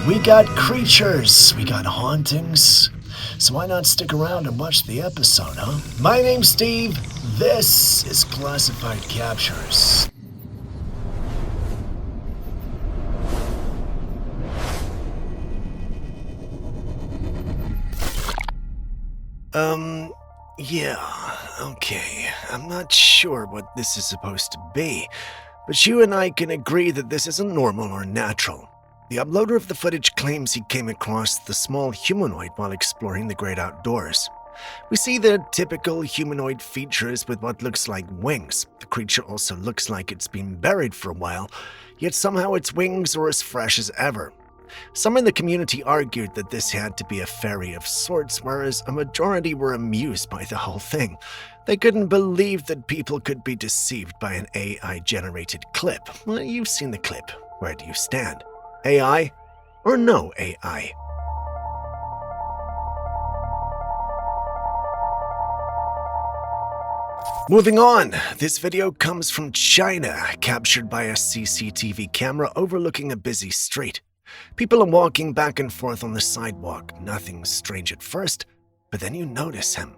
We got creatures, we got hauntings. So why not stick around and watch the episode, huh? My name's Steve. This is Classified Captures. Yeah, okay. I'm not sure what this is supposed to be, but you and I can agree that this isn't normal or natural. The uploader of the footage claims he came across the small humanoid while exploring the great outdoors. We see the typical humanoid features with what looks like wings. The creature also looks like it's been buried for a while, yet somehow its wings are as fresh as ever. Some in the community argued that this had to be a fairy of sorts, whereas a majority were amused by the whole thing. They couldn't believe that people could be deceived by an AI-generated clip. Well, you've seen the clip. Where do you stand? AI or no AI? Moving on, this video comes from China, captured by a CCTV camera overlooking a busy street. People are walking back and forth on the sidewalk. Nothing strange at first, but then you notice him.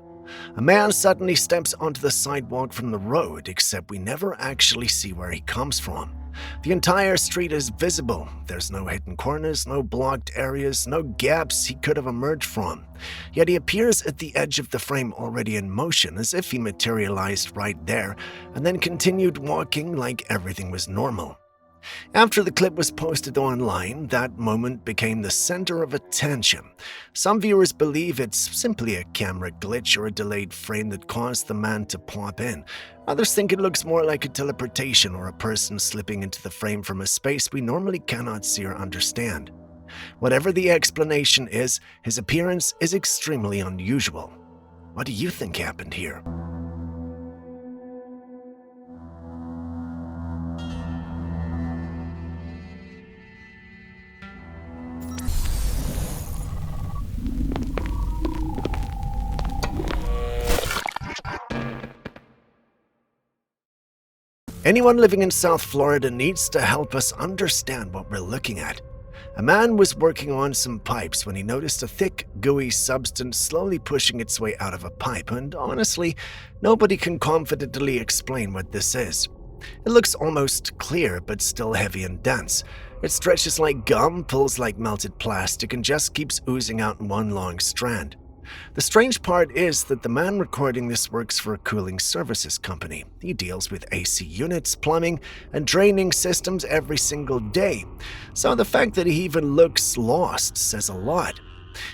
A man suddenly steps onto the sidewalk from the road, except we never actually see where he comes from. The entire street is visible. There's no hidden corners, no blocked areas, no gaps he could have emerged from. Yet he appears at the edge of the frame already in motion, as if he materialized right there, and then continued walking like everything was normal. After the clip was posted online, that moment became the center of attention. Some viewers believe it's simply a camera glitch or a delayed frame that caused the man to pop in. Others think it looks more like a teleportation or a person slipping into the frame from a space we normally cannot see or understand. Whatever the explanation is, his appearance is extremely unusual. What do you think happened here? Anyone living in South Florida needs to help us understand what we're looking at. A man was working on some pipes when he noticed a thick, gooey substance slowly pushing its way out of a pipe, and honestly, nobody can confidently explain what this is. It looks almost clear, but still heavy and dense. It stretches like gum, pulls like melted plastic, and just keeps oozing out in one long strand. The strange part is that the man recording this works for a cooling services company. He deals with AC units, plumbing, and draining systems every single day. So the fact that he even looks lost says a lot.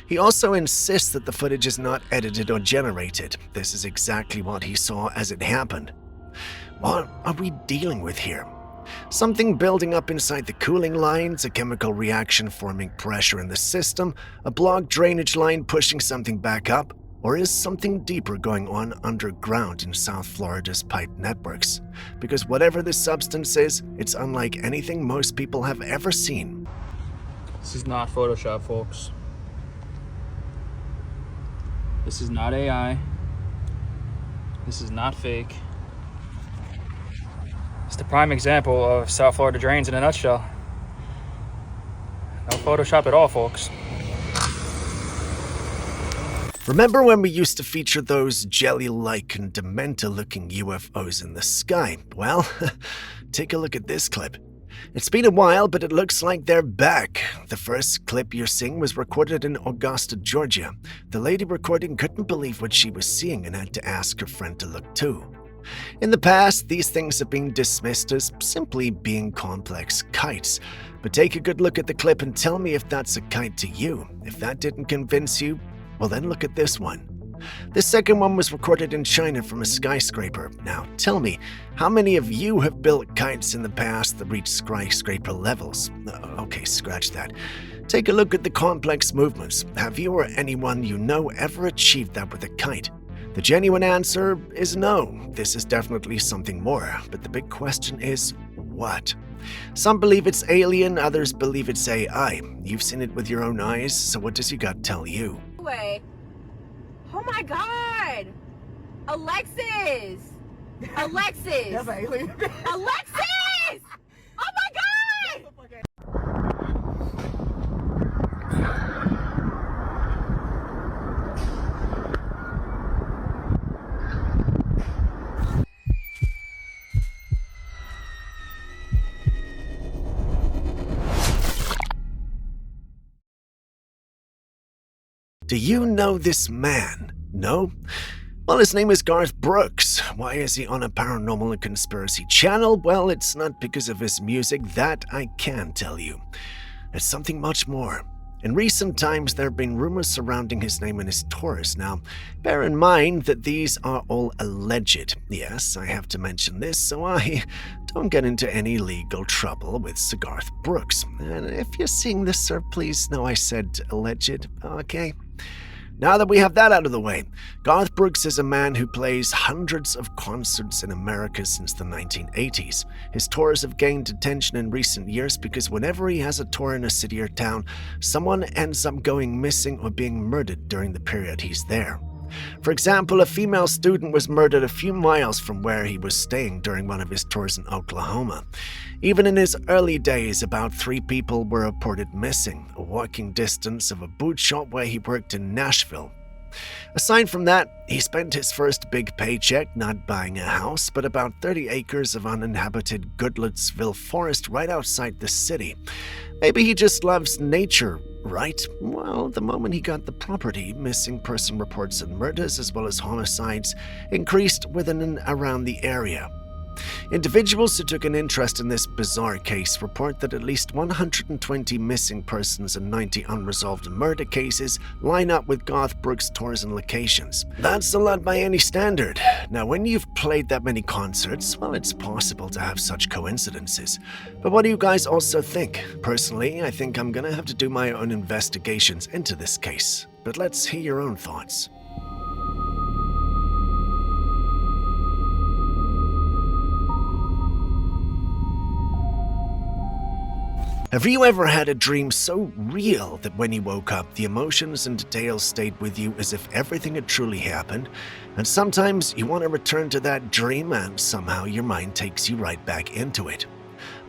He also insists that the footage is not edited or generated. This is exactly what he saw as it happened. What are we dealing with here? Something building up inside the cooling lines, a chemical reaction forming pressure in the system, a blocked drainage line pushing something back up, or is something deeper going on underground in South Florida's pipe networks? Because whatever this substance is, it's unlike anything most people have ever seen. This is not Photoshop, folks. This is not AI. This is not fake. It's the prime example of South Florida drains in a nutshell. No Photoshop at all, folks. Remember when we used to feature those jelly-like and dementor-looking UFOs in the sky? Well, take a look at this clip. It's been a while, but it looks like they're back. The first clip you're seeing was recorded in Augusta, Georgia. The lady recording couldn't believe what she was seeing and had to ask her friend to look too. In the past, these things have been dismissed as simply being complex kites. But take a good look at the clip and tell me if that's a kite to you. If that didn't convince you, well then look at this one. This second one was recorded in China from a skyscraper. Now tell me, how many of you have built kites in the past that reach skyscraper levels? Okay, scratch that. Take a look at the complex movements. Have you or anyone you know ever achieved that with a kite? The genuine answer is no. This is definitely something more, but the big question is, what? Some believe it's alien, others believe it's AI. You've seen it with your own eyes, so what does your gut tell you? Wait. Oh my God! Alexis! Alexis! That's an alien. Alexis! Oh my God! Do you know this man? No? Well, his name is Garth Brooks. Why is he on a paranormal and conspiracy channel? Well, it's not because of his music, that I can tell you. It's something much more. In recent times, there have been rumors surrounding his name and his tours. Now, bear in mind that these are all alleged. Yes, I have to mention this so I don't get into any legal trouble with Sir Garth Brooks. And if you're seeing this, sir, please know I said alleged, okay? Now that we have that out of the way, Garth Brooks is a man who plays hundreds of concerts in America since the 1980s. His tours have gained attention in recent years because whenever he has a tour in a city or town, someone ends up going missing or being murdered during the period he's there. For example, a female student was murdered a few miles from where he was staying during one of his tours in Oklahoma. Even in his early days, about 3 people were reported missing, a walking distance of a boot shop where he worked in Nashville. Aside from that, he spent his first big paycheck not buying a house, but about 30 acres of uninhabited Goodlettsville forest right outside the city. Maybe he just loves nature, right? Well, the moment he got the property, missing person reports and murders, as well as homicides, increased within and around the area. Individuals who took an interest in this bizarre case report that at least 120 missing persons and 90 unresolved murder cases line up with Garth Brooks' tours and locations. That's a lot by any standard. Now, when you've played that many concerts, well, it's possible to have such coincidences. But what do you guys also think? Personally, I think I'm gonna have to do my own investigations into this case. But let's hear your own thoughts. Have you ever had a dream so real that when you woke up, the emotions and details stayed with you as if everything had truly happened? And sometimes you want to return to that dream and somehow your mind takes you right back into it.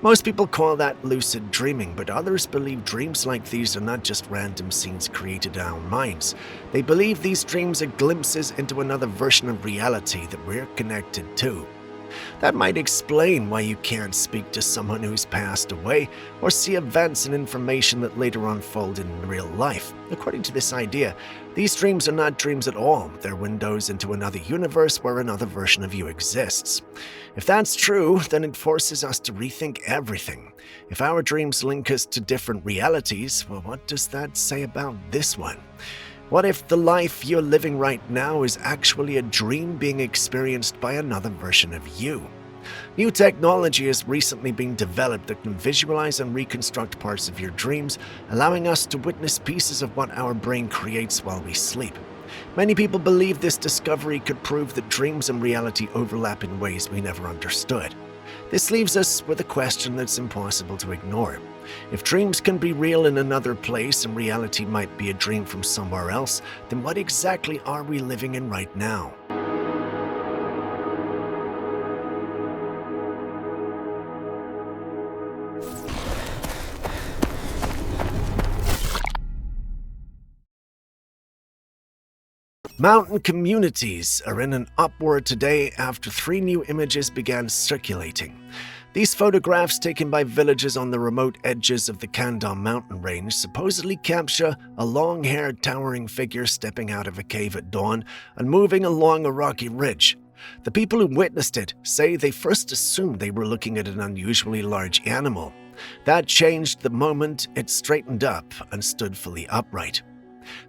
Most people call that lucid dreaming, but others believe dreams like these are not just random scenes created in our minds. They believe these dreams are glimpses into another version of reality that we're connected to. That might explain why you can't speak to someone who's passed away or see events and information that later unfold in real life. According to this idea, these dreams are not dreams at all. They're windows into another universe where another version of you exists. If that's true, then it forces us to rethink everything. If our dreams link us to different realities, well, what does that say about this one? What if the life you're living right now is actually a dream being experienced by another version of you? New technology has recently been developed that can visualize and reconstruct parts of your dreams, allowing us to witness pieces of what our brain creates while we sleep. Many people believe this discovery could prove that dreams and reality overlap in ways we never understood. This leaves us with a question that's impossible to ignore. If dreams can be real in another place and reality might be a dream from somewhere else, then what exactly are we living in right now? Mountain communities are in an uproar today after 3 new images began circulating. These photographs taken by villagers on the remote edges of the Kandar mountain range supposedly capture a long-haired towering figure stepping out of a cave at dawn and moving along a rocky ridge. The people who witnessed it say they first assumed they were looking at an unusually large animal. That changed the moment it straightened up and stood fully upright.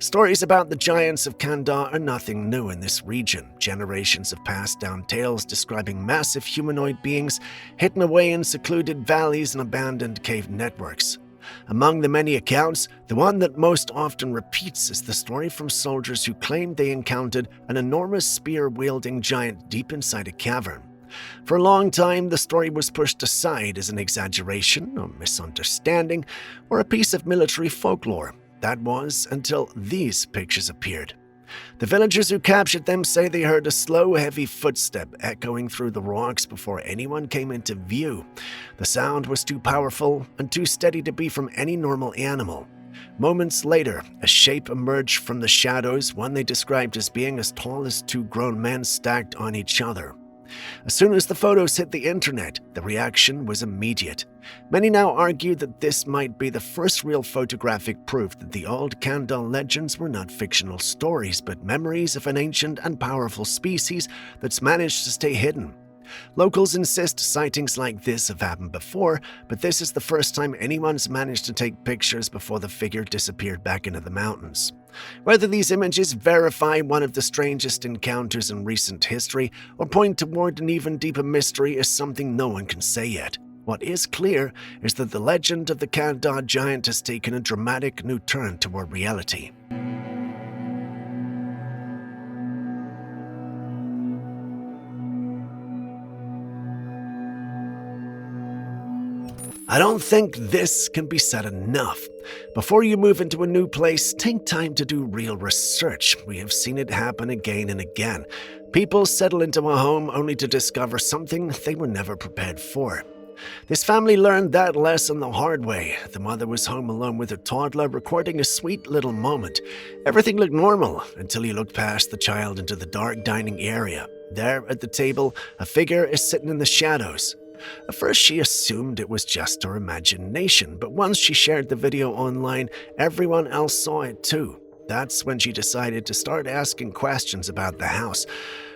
Stories about the giants of Kandar are nothing new in this region. Generations have passed down tales describing massive humanoid beings hidden away in secluded valleys and abandoned cave networks. Among the many accounts, the one that most often repeats is the story from soldiers who claimed they encountered an enormous spear-wielding giant deep inside a cavern. For a long time, the story was pushed aside as an exaggeration, a misunderstanding, or a piece of military folklore. That was until these pictures appeared. The villagers who captured them say they heard a slow, heavy footstep echoing through the rocks before anyone came into view. The sound was too powerful and too steady to be from any normal animal. Moments later, a shape emerged from the shadows, one they described as being as tall as 2 grown men stacked on each other. As soon as the photos hit the internet, the reaction was immediate. Many now argue that this might be the first real photographic proof that the old Kandal legends were not fictional stories, but memories of an ancient and powerful species that's managed to stay hidden. Locals insist sightings like this have happened before, but this is the first time anyone's managed to take pictures before the figure disappeared back into the mountains. Whether these images verify one of the strangest encounters in recent history or point toward an even deeper mystery is something no one can say yet. What is clear is that the legend of the Kandar giant has taken a dramatic new turn toward reality. I don't think this can be said enough. Before you move into a new place, take time to do real research. We have seen it happen again and again. People settle into a home only to discover something they were never prepared for. This family learned that lesson the hard way. The mother was home alone with her toddler, recording a sweet little moment. Everything looked normal until you looked past the child into the dark dining area. There, at the table, a figure is sitting in the shadows. At first, she assumed it was just her imagination, but once she shared the video online, everyone else saw it too. That's when she decided to start asking questions about the house,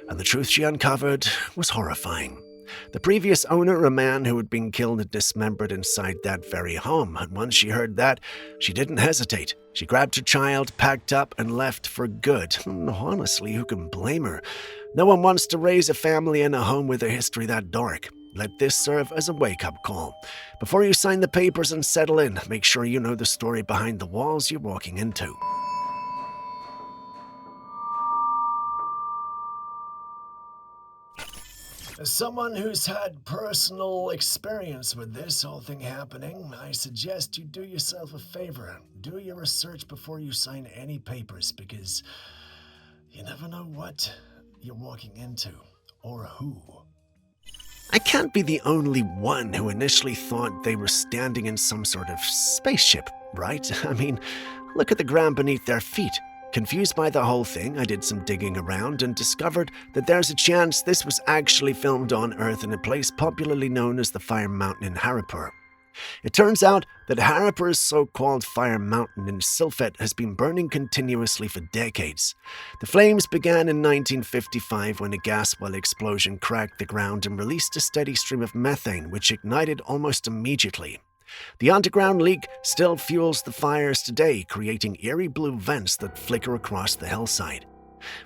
and the truth she uncovered was horrifying. The previous owner, a man who had been killed and dismembered inside that very home, and once she heard that, she didn't hesitate. She grabbed her child, packed up, and left for good. Honestly, who can blame her? No one wants to raise a family in a home with a history that dark. Let this serve as a wake-up call. Before you sign the papers and settle in, make sure you know the story behind the walls you're walking into. As someone who's had personal experience with this whole thing happening, I suggest you do yourself a favor. Do your research before you sign any papers, because you never know what you're walking into, or who. I can't be the only one who initially thought they were standing in some sort of spaceship, right? I mean, look at the ground beneath their feet. Confused by the whole thing, I did some digging around and discovered that there's a chance this was actually filmed on Earth in a place popularly known as the Fire Mountain in Haripur. It turns out that Haripur's so-called Fire Mountain in Sylphet has been burning continuously for decades. The flames began in 1955 when a gas well explosion cracked the ground and released a steady stream of methane, which ignited almost immediately. The underground leak still fuels the fires today, creating eerie blue vents that flicker across the hillside.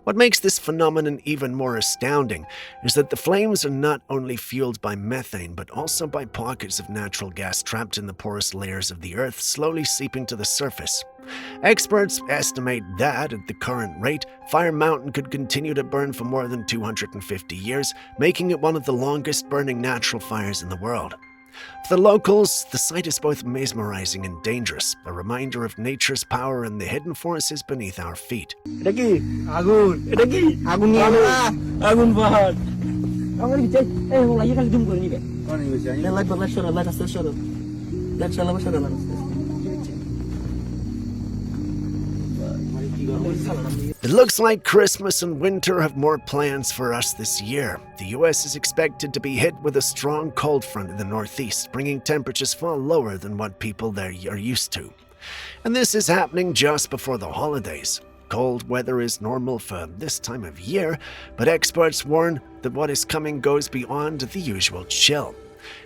What makes this phenomenon even more astounding is that the flames are not only fueled by methane, but also by pockets of natural gas trapped in the porous layers of the earth, slowly seeping to the surface. Experts estimate that, at the current rate, Fire Mountain could continue to burn for more than 250 years, making it one of the longest burning natural fires in the world. For the locals, the sight is both mesmerizing and dangerous, a reminder of nature's power and the hidden forces beneath our feet. It looks like Christmas and winter have more plans for us this year. The US is expected to be hit with a strong cold front in the northeast, bringing temperatures far lower than what people there are used to. And this is happening just before the holidays. Cold weather is normal for this time of year, but experts warn that what is coming goes beyond the usual chill.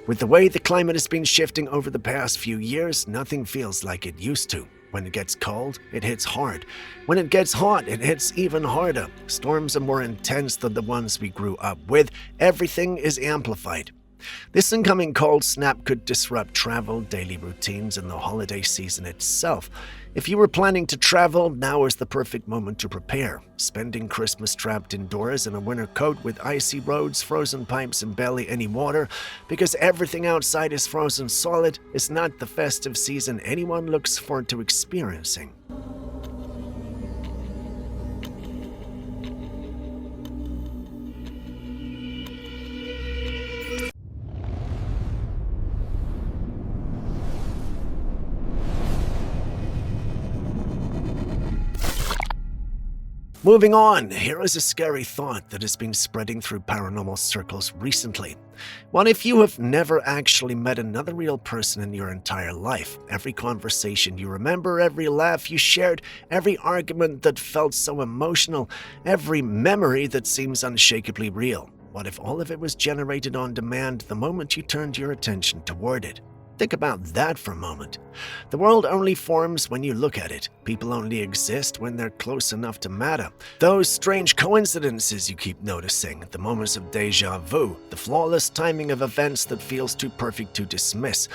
With the way the climate has been shifting over the past few years, nothing feels like it used to. When it gets cold, it hits hard. When it gets hot, it hits even harder. Storms are more intense than the ones we grew up with. Everything is amplified. This incoming cold snap could disrupt travel, daily routines, and the holiday season itself. If you were planning to travel, now is the perfect moment to prepare. Spending Christmas trapped indoors in a winter coat with icy roads, frozen pipes, and barely any water, because everything outside is frozen solid, is not the festive season anyone looks forward to experiencing. Moving on, here is a scary thought that has been spreading through paranormal circles recently. What if you have never actually met another real person in your entire life? Every conversation you remember, every laugh you shared, every argument that felt so emotional, every memory that seems unshakably real. What if all of it was generated on demand the moment you turned your attention toward it? Think about that for a moment. The world only forms when you look at it. People only exist when they're close enough to matter. Those strange coincidences you keep noticing, the moments of deja vu, the flawless timing of events that feels too perfect to dismiss.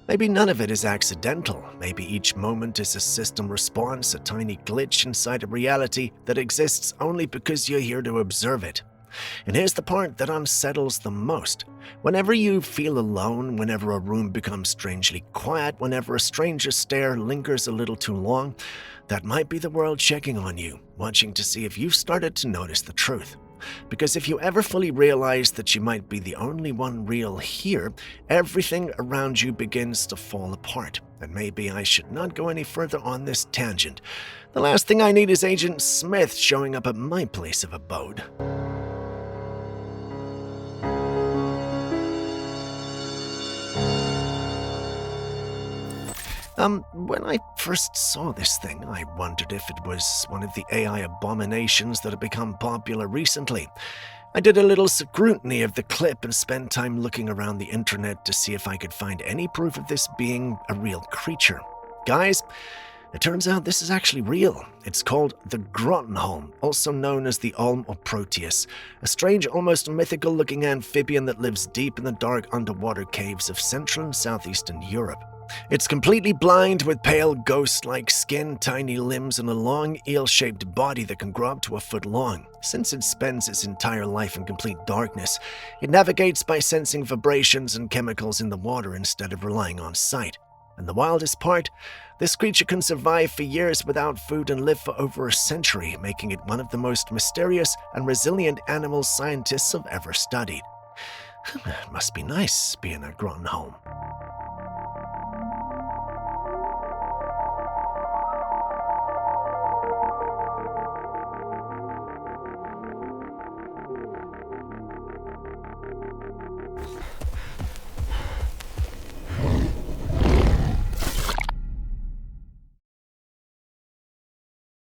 Maybe none of it is accidental. Maybe each moment is a system response, a tiny glitch inside a reality that exists only because you're here to observe it. And here's the part that unsettles the most. Whenever you feel alone, whenever a room becomes strangely quiet, whenever a stranger's stare lingers a little too long, that might be the world checking on you, watching to see if you've started to notice the truth. Because if you ever fully realize that you might be the only one real here, everything around you begins to fall apart. And maybe I should not go any further on this tangent. The last thing I need is Agent Smith showing up at my place of abode. When I first saw this thing, I wondered if it was one of the AI abominations that have become popular recently. I did a little scrutiny of the clip and spent time looking around the internet to see if I could find any proof of this being a real creature. Guys, it turns out this is actually real. It's called the Grottenholm, also known as the Olm or Proteus, a strange, almost mythical-looking amphibian that lives deep in the dark underwater caves of Central and Southeastern Europe. It's completely blind with pale ghost-like skin, tiny limbs, and a long eel-shaped body that can grow up to a foot long. Since it spends its entire life in complete darkness, it navigates by sensing vibrations and chemicals in the water instead of relying on sight. And the wildest part, this creature can survive for years without food and live for over a century, making it one of the most mysterious and resilient animals scientists have ever studied. It must be nice being a Grottenholm.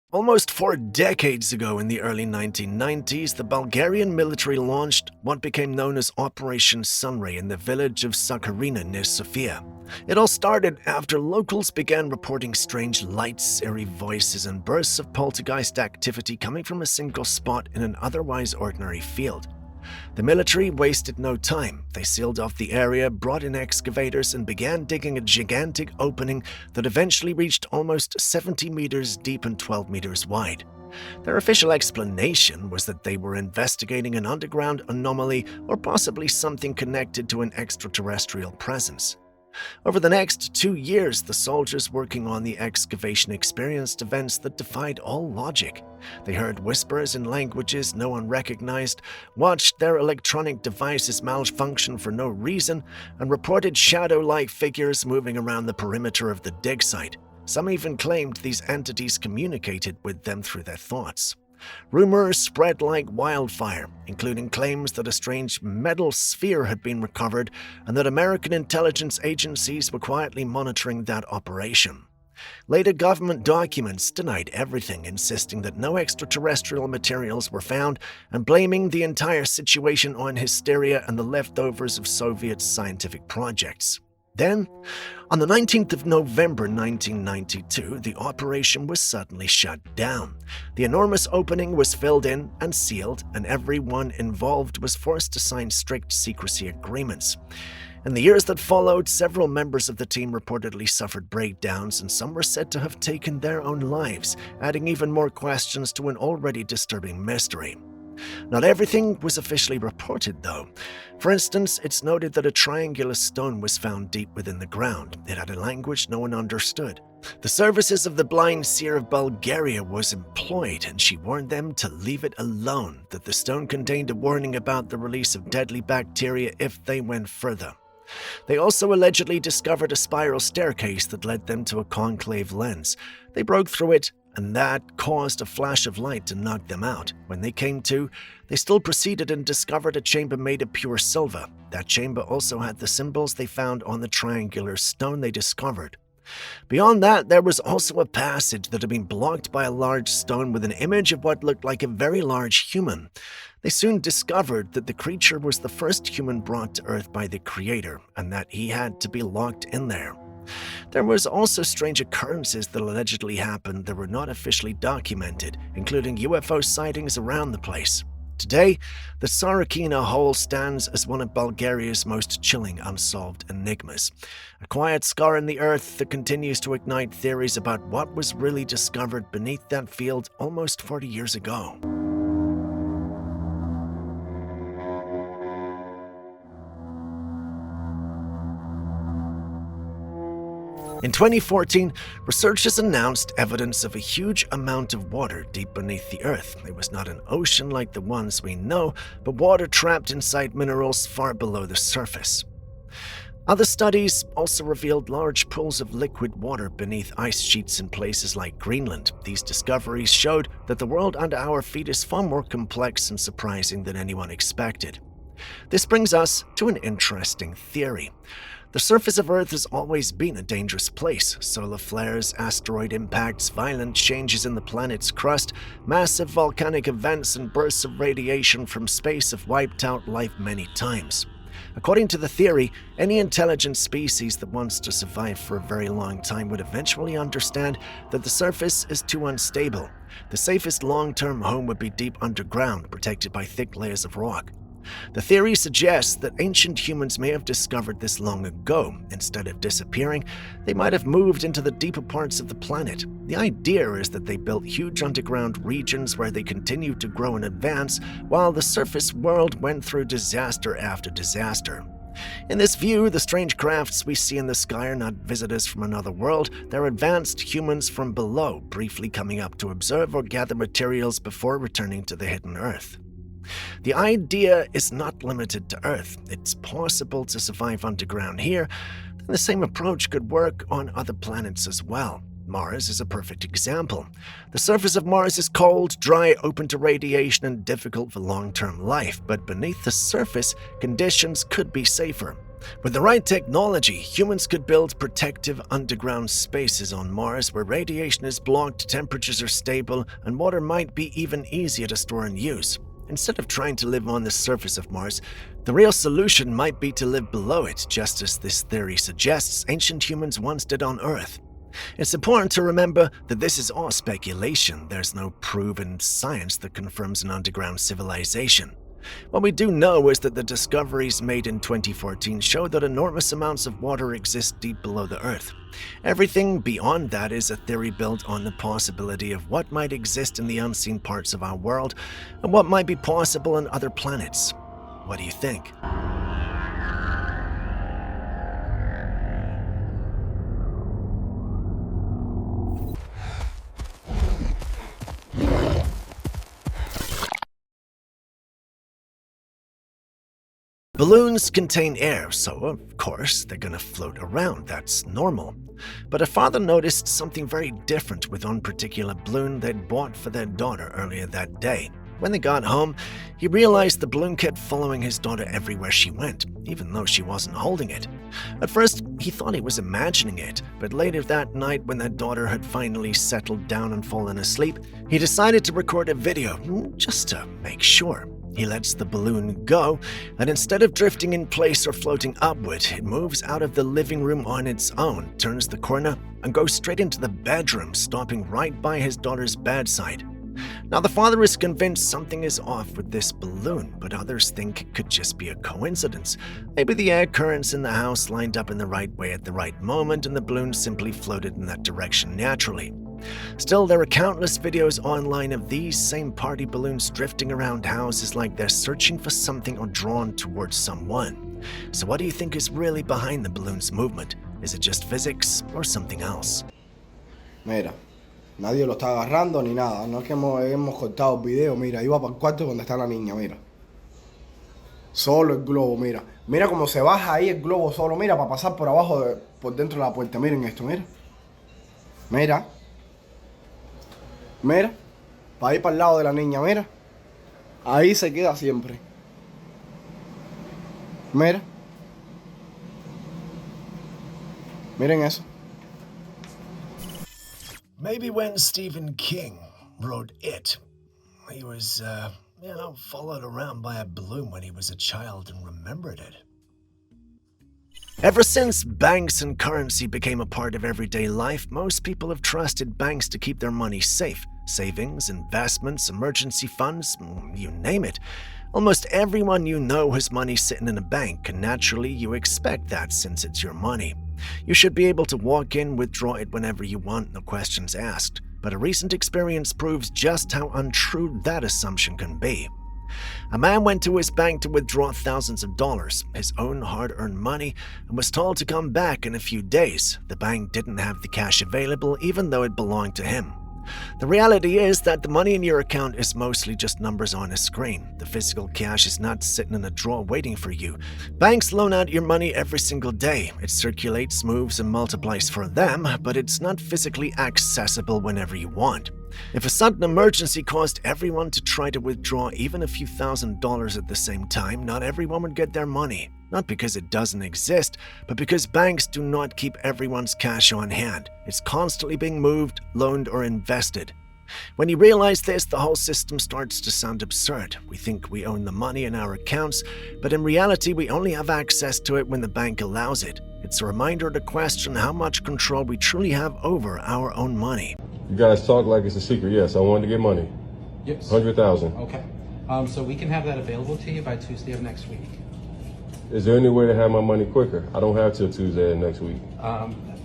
Almost 4 decades ago in the early 1990s, the Bulgarian military launched what became known as Operation Sunray in the village of Sakharina near Sofia. It all started after locals began reporting strange lights, eerie voices, and bursts of poltergeist activity coming from a single spot in an otherwise ordinary field. The military wasted no time. They sealed off the area, brought in excavators, and began digging a gigantic opening that eventually reached almost 70 meters deep and 12 meters wide. Their official explanation was that they were investigating an underground anomaly or possibly something connected to an extraterrestrial presence. Over the next 2 years, the soldiers working on the excavation experienced events that defied all logic. They heard whispers in languages no one recognized, watched their electronic devices malfunction for no reason, and reported shadow-like figures moving around the perimeter of the dig site. Some even claimed these entities communicated with them through their thoughts. Rumors spread like wildfire, including claims that a strange metal sphere had been recovered and that American intelligence agencies were quietly monitoring that operation. Later government documents denied everything, insisting that no extraterrestrial materials were found and blaming the entire situation on hysteria and the leftovers of Soviet scientific projects. Then, on the 19th of November 1992, the operation was suddenly shut down. The enormous opening was filled in and sealed, and everyone involved was forced to sign strict secrecy agreements. In the years that followed, several members of the team reportedly suffered breakdowns, and some were said to have taken their own lives, adding even more questions to an already disturbing mystery. Not everything was officially reported, though. For instance, it's noted that a triangular stone was found deep within the ground. It had a language no one understood. The services of the blind seer of Bulgaria was employed, and she warned them to leave it alone, that the stone contained a warning about the release of deadly bacteria if they went further. They also allegedly discovered a spiral staircase that led them to a concave lens. They broke through it, and that caused a flash of light to knock them out. When they came to, they still proceeded and discovered a chamber made of pure silver. That chamber also had the symbols they found on the triangular stone they discovered. Beyond that, there was also a passage that had been blocked by a large stone with an image of what looked like a very large human. They soon discovered that the creature was the first human brought to Earth by the Creator, and that he had to be locked in there. There was also strange occurrences that allegedly happened that were not officially documented, including UFO sightings around the place. Today, the Sarakina hole stands as one of Bulgaria's most chilling unsolved enigmas. A quiet scar in the earth that continues to ignite theories about what was really discovered beneath that field almost 40 years ago. In 2014, researchers announced evidence of a huge amount of water deep beneath the Earth. It was not an ocean like the ones we know, but water trapped inside minerals far below the surface. Other studies also revealed large pools of liquid water beneath ice sheets in places like Greenland. These discoveries showed that the world under our feet is far more complex and surprising than anyone expected. This brings us to an interesting theory. The surface of Earth has always been a dangerous place. Solar flares, asteroid impacts, violent changes in the planet's crust, massive volcanic events, and bursts of radiation from space have wiped out life many times. According to the theory, any intelligent species that wants to survive for a very long time would eventually understand that the surface is too unstable. The safest long-term home would be deep underground, protected by thick layers of rock. The theory suggests that ancient humans may have discovered this long ago. Instead of disappearing, they might have moved into the deeper parts of the planet. The idea is that they built huge underground regions where they continued to grow and advance, while the surface world went through disaster after disaster. In this view, the strange crafts we see in the sky are not visitors from another world, they're advanced humans from below, briefly coming up to observe or gather materials before returning to the hidden Earth. The idea is not limited to Earth. It's possible to survive underground here, and the same approach could work on other planets as well. Mars is a perfect example. The surface of Mars is cold, dry, open to radiation, and difficult for long-term life, but beneath the surface, conditions could be safer. With the right technology, humans could build protective underground spaces on Mars where radiation is blocked, temperatures are stable, and water might be even easier to store and use. Instead of trying to live on the surface of Mars, the real solution might be to live below it, just as this theory suggests ancient humans once did on Earth. It's important to remember that this is all speculation. There's no proven science that confirms an underground civilization. What we do know is that the discoveries made in 2014 show that enormous amounts of water exist deep below the Earth. Everything beyond that is a theory built on the possibility of what might exist in the unseen parts of our world and what might be possible on other planets. What do you think? Balloons contain air, so of course they're gonna float around. That's normal. But a father noticed something very different with one particular balloon they'd bought for their daughter earlier that day. When they got home, he realized the balloon kept following his daughter everywhere she went, even though she wasn't holding it. At first, he thought he was imagining it, but later that night when their daughter had finally settled down and fallen asleep, he decided to record a video, just to make sure. He lets the balloon go, and instead of drifting in place or floating upward, it moves out of the living room on its own, turns the corner, and goes straight into the bedroom, stopping right by his daughter's bedside. Now, the father is convinced something is off with this balloon, but others think it could just be a coincidence. Maybe the air currents in the house lined up in the right way at the right moment, and the balloon simply floated in that direction naturally. Still, there are countless videos online of these same party balloons drifting around houses like they're searching for something or drawn towards someone. So what do you think is really behind the balloon's movement? Is it just physics or something else? Mira, nadie lo está agarrando ni nada. No es que hemos cortado el video. Mira, iba para el cuarto donde está la niña, mira. Solo el globo, mira. Mira cómo se baja ahí el globo solo, mira, para pasar por abajo, por dentro de la puerta. Miren esto, mira. Mira. Mira, para ir para el lado de la niña, mira. Ahí se queda siempre. Mira. Miren eso. Maybe when Stephen King wrote It, he was, followed around by a balloon when he was a child and remembered it. Ever since banks and currency became a part of everyday life, most people have trusted banks to keep their money safe. Savings, investments, emergency funds, you name it. Almost everyone you know has money sitting in a bank, and naturally you expect that since it's your money. You should be able to walk in, withdraw it whenever you want, no questions asked. But a recent experience proves just how untrue that assumption can be. A man went to his bank to withdraw thousands of dollars, his own hard-earned money, and was told to come back in a few days. The bank didn't have the cash available even though it belonged to him. The reality is that the money in your account is mostly just numbers on a screen. The physical cash is not sitting in a drawer waiting for you. Banks loan out your money every single day. It circulates, moves, and multiplies for them, but it's not physically accessible whenever you want. If a sudden emergency caused everyone to try to withdraw even a few $1,000s at the same time, not everyone would get their money. Not because it doesn't exist, but because banks do not keep everyone's cash on hand. It's constantly being moved, loaned, or invested. When you realize this, the whole system starts to sound absurd. We think we own the money in our accounts, but in reality, we only have access to it when the bank allows it. It's a reminder to question how much control we truly have over our own money. You guys talk like it's a secret. Yes, I wanted to get money. Yes. 100,000. Okay. So we can have that available to you by Tuesday of next week. Is there any way to have my money quicker? I don't have till Tuesday of next week.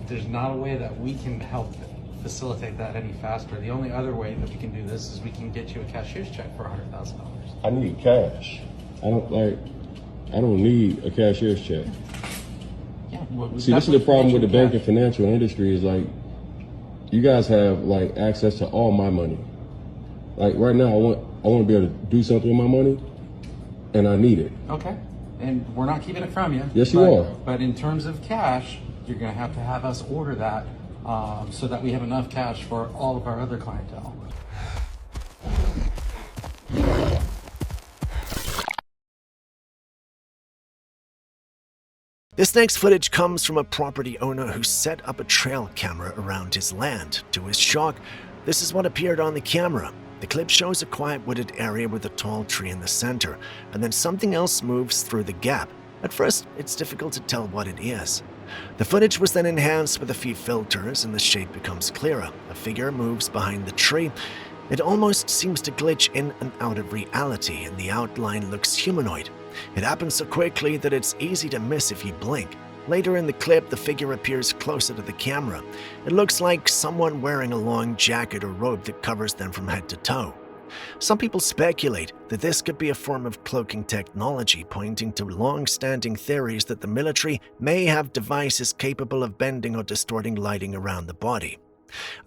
There's not a way that we can help facilitate that any faster. The only other way that we can do this is we can get you a cashier's check for $100,000. I need cash. I don't need a cashier's check. Yeah. Well, See, this is the problem with the bank and financial industry is like, you guys have like access to all my money. Like right now, I want to be able to do something with my money, and I need it. Okay. And we're not keeping it from you. Yes, you are. But in terms of cash, you're going to have us order that so that we have enough cash for all of our other clientele. This next footage comes from a property owner who set up a trail camera around his land. To his shock, this is what appeared on the camera. The clip shows a quiet wooded area with a tall tree in the center, and then something else moves through the gap. At first, it's difficult to tell what it is. The footage was then enhanced with a few filters, and the shape becomes clearer. A figure moves behind the tree. It almost seems to glitch in and out of reality, and the outline looks humanoid. It happens so quickly that it's easy to miss if you blink. Later in the clip, the figure appears closer to the camera. It looks like someone wearing a long jacket or robe that covers them from head to toe. Some people speculate that this could be a form of cloaking technology, pointing to long-standing theories that the military may have devices capable of bending or distorting lighting around the body.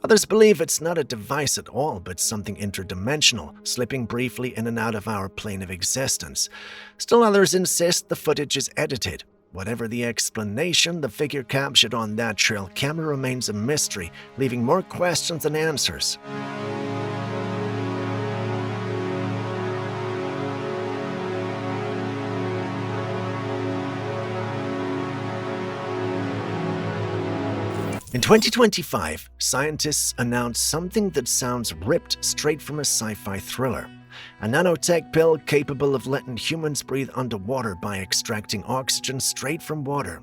Others believe it's not a device at all, but something interdimensional, slipping briefly in and out of our plane of existence. Still others insist the footage is edited. Whatever the explanation, the figure captured on that trail camera remains a mystery, leaving more questions than answers. In 2025, scientists announced something that sounds ripped straight from a sci-fi thriller. A nanotech pill capable of letting humans breathe underwater by extracting oxygen straight from water.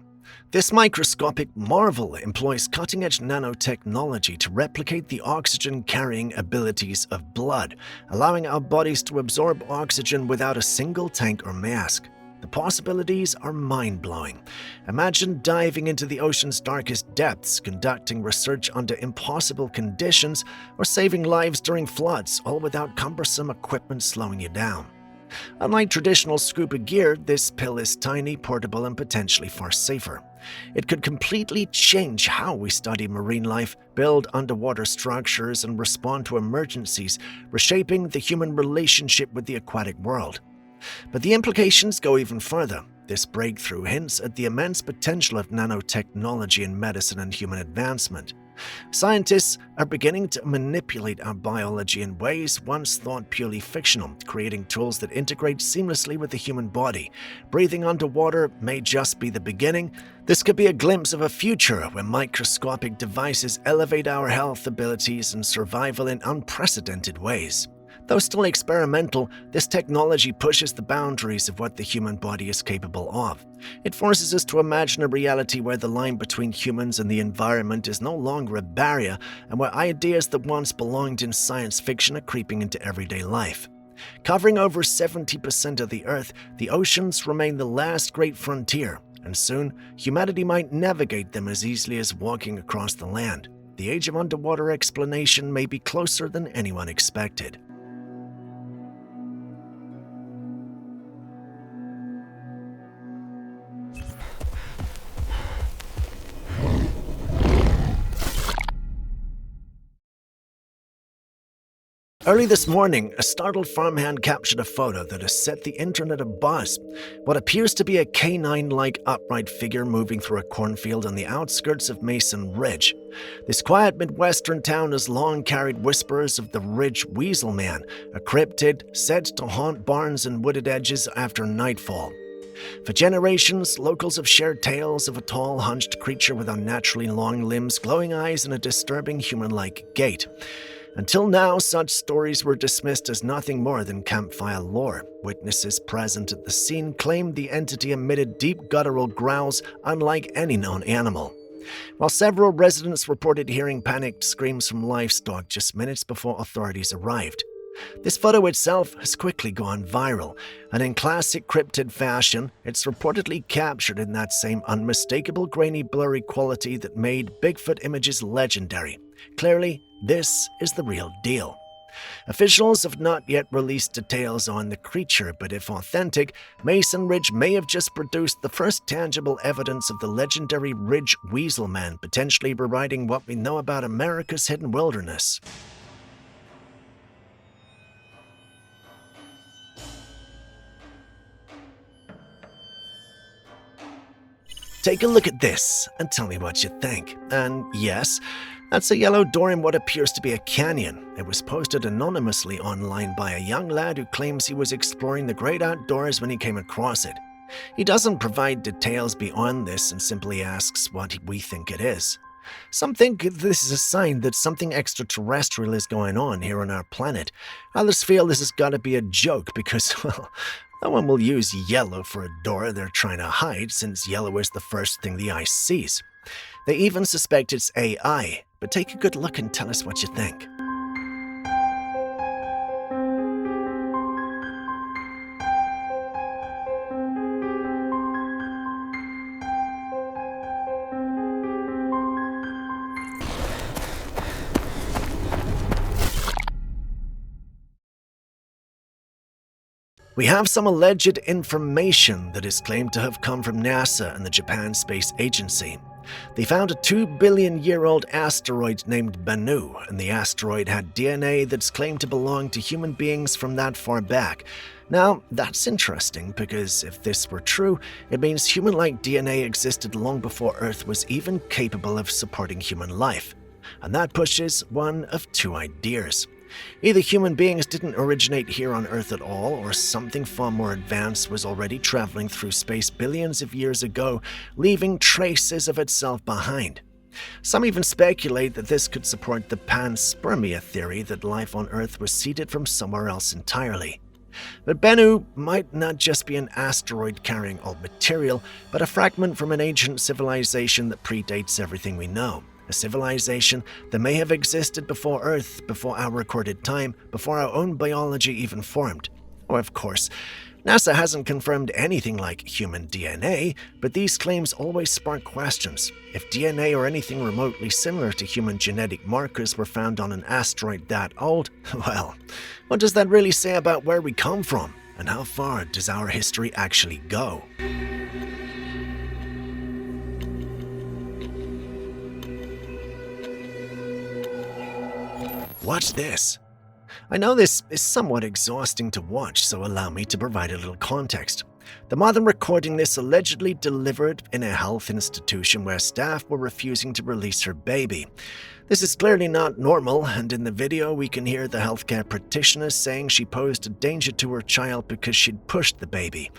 This microscopic marvel employs cutting-edge nanotechnology to replicate the oxygen-carrying abilities of blood, allowing our bodies to absorb oxygen without a single tank or mask. The possibilities are mind-blowing. Imagine diving into the ocean's darkest depths, conducting research under impossible conditions, or saving lives during floods, all without cumbersome equipment slowing you down. Unlike traditional scuba gear, this pill is tiny, portable, and potentially far safer. It could completely change how we study marine life, build underwater structures, and respond to emergencies, reshaping the human relationship with the aquatic world. But the implications go even further. This breakthrough hints at the immense potential of nanotechnology in medicine and human advancement. Scientists are beginning to manipulate our biology in ways once thought purely fictional, creating tools that integrate seamlessly with the human body. Breathing underwater may just be the beginning. This could be a glimpse of a future where microscopic devices elevate our health abilities and survival in unprecedented ways. Though still experimental, this technology pushes the boundaries of what the human body is capable of. It forces us to imagine a reality where the line between humans and the environment is no longer a barrier, and where ideas that once belonged in science fiction are creeping into everyday life. Covering over 70% of the Earth, the oceans remain the last great frontier, and soon humanity might navigate them as easily as walking across the land. The age of underwater exploration may be closer than anyone expected. Early this morning, a startled farmhand captured a photo that has set the internet abuzz. What appears to be a canine-like upright figure moving through a cornfield on the outskirts of Mason Ridge. This quiet Midwestern town has long carried whispers of the Ridge Weasel Man, a cryptid said to haunt barns and wooded edges after nightfall. For generations, locals have shared tales of a tall, hunched creature with unnaturally long limbs, glowing eyes, and a disturbing human-like gait. Until now, such stories were dismissed as nothing more than campfire lore. Witnesses present at the scene claimed the entity emitted deep guttural growls unlike any known animal. While several residents reported hearing panicked screams from livestock just minutes before authorities arrived. This photo itself has quickly gone viral, and in classic cryptid fashion, it's reportedly captured in that same unmistakable grainy, blurry quality that made Bigfoot images legendary. Clearly, this is the real deal. Officials have not yet released details on the creature, but if authentic, Mason Ridge may have just produced the first tangible evidence of the legendary Ridge Weasel Man, potentially rewriting what we know about America's hidden wilderness. Take a look at this and tell me what you think. And yes, that's a yellow door in what appears to be a canyon. It was posted anonymously online by a young lad who claims he was exploring the great outdoors when he came across it. He doesn't provide details beyond this and simply asks what we think it is. Some think this is a sign that something extraterrestrial is going on here on our planet. Others feel this has got to be a joke because, well, no one will use yellow for a door they're trying to hide, since yellow is the first thing the eye sees. They even suspect it's AI, but take a good look and tell us what you think. We have some alleged information that is claimed to have come from NASA and the Japan Space Agency. They found a 2-billion-year-old asteroid named Bennu, and the asteroid had DNA that's claimed to belong to human beings from that far back. Now, that's interesting because if this were true, it means human-like DNA existed long before Earth was even capable of supporting human life. And that pushes one of two ideas. Either human beings didn't originate here on Earth at all, or something far more advanced was already traveling through space billions of years ago, leaving traces of itself behind. Some even speculate that this could support the panspermia theory that life on Earth was seeded from somewhere else entirely. But Bennu might not just be an asteroid carrying old material, but a fragment from an ancient civilization that predates everything we know. A civilization that may have existed before Earth, before our recorded time, before our own biology even formed. Or of course, NASA hasn't confirmed anything like human DNA, but these claims always spark questions. If DNA or anything remotely similar to human genetic markers were found on an asteroid that old, well, what does that really say about where we come from? And how far does our history actually go? Watch this. I know this is somewhat exhausting to watch, so allow me to provide a little context. The mother recording this allegedly delivered in a health institution where staff were refusing to release her baby. This is clearly not normal, and in the video we can hear the healthcare practitioner saying she posed a danger to her child because she'd pushed the baby.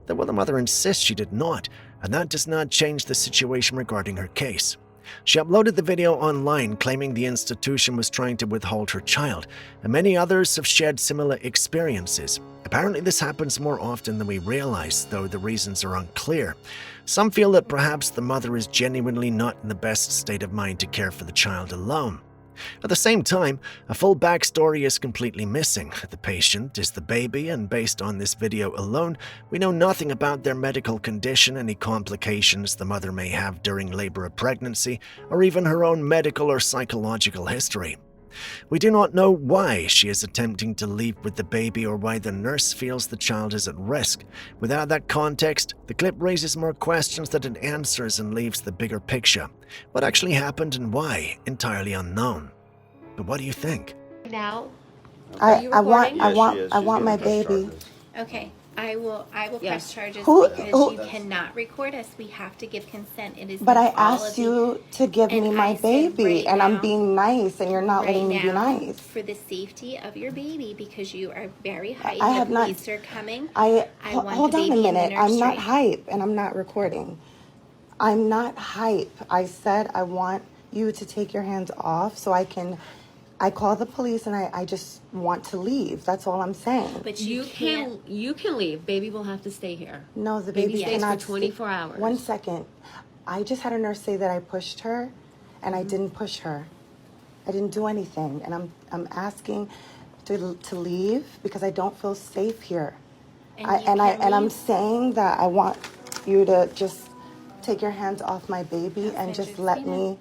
Though the mother insists she did not, and that does not change the situation regarding her case. She uploaded the video online claiming the institution was trying to withhold her child, and many others have shared similar experiences. Apparently this happens more often than we realize, though the reasons are unclear. Some feel that perhaps the mother is genuinely not in the best state of mind to care for the child alone. At the same time, a full backstory is completely missing. The patient is the baby, and based on this video alone, we know nothing about their medical condition, any complications the mother may have during labor or pregnancy, or even her own medical or psychological history. We do not know why she is attempting to leave with the baby or why the nurse feels the child is at risk. Without that context, the clip raises more questions than it answers and leaves the bigger picture. What actually happened and why, entirely unknown. But what do you think? Now, I want Yes, she is. She's my gonna press baby. charges. okay, I will press charges Who- because who- you cannot record us. We have to give consent. It is. But I against all asked of the- you to give me And my I said baby, right and I'm now- being nice, and you're not right letting me be now, nice. for the safety of your baby, because you are very hyped. I have the not- police are coming. I want hold the on a baby in the minute. I'm not nursery. hype, and I'm not recording. I'm not hype. I said I want you to take your hands off so I can. I call the police, and I just want to leave. That's all I'm saying. But You can leave. Baby will have to stay here. No, the Baby baby stays for cannot 24 hours. 1 second. I just had a nurse say that I pushed her, and I didn't push her. I didn't do anything, and I'm asking to leave because I don't feel safe here. And I'm saying that I want you to just take your hands off my baby and just let me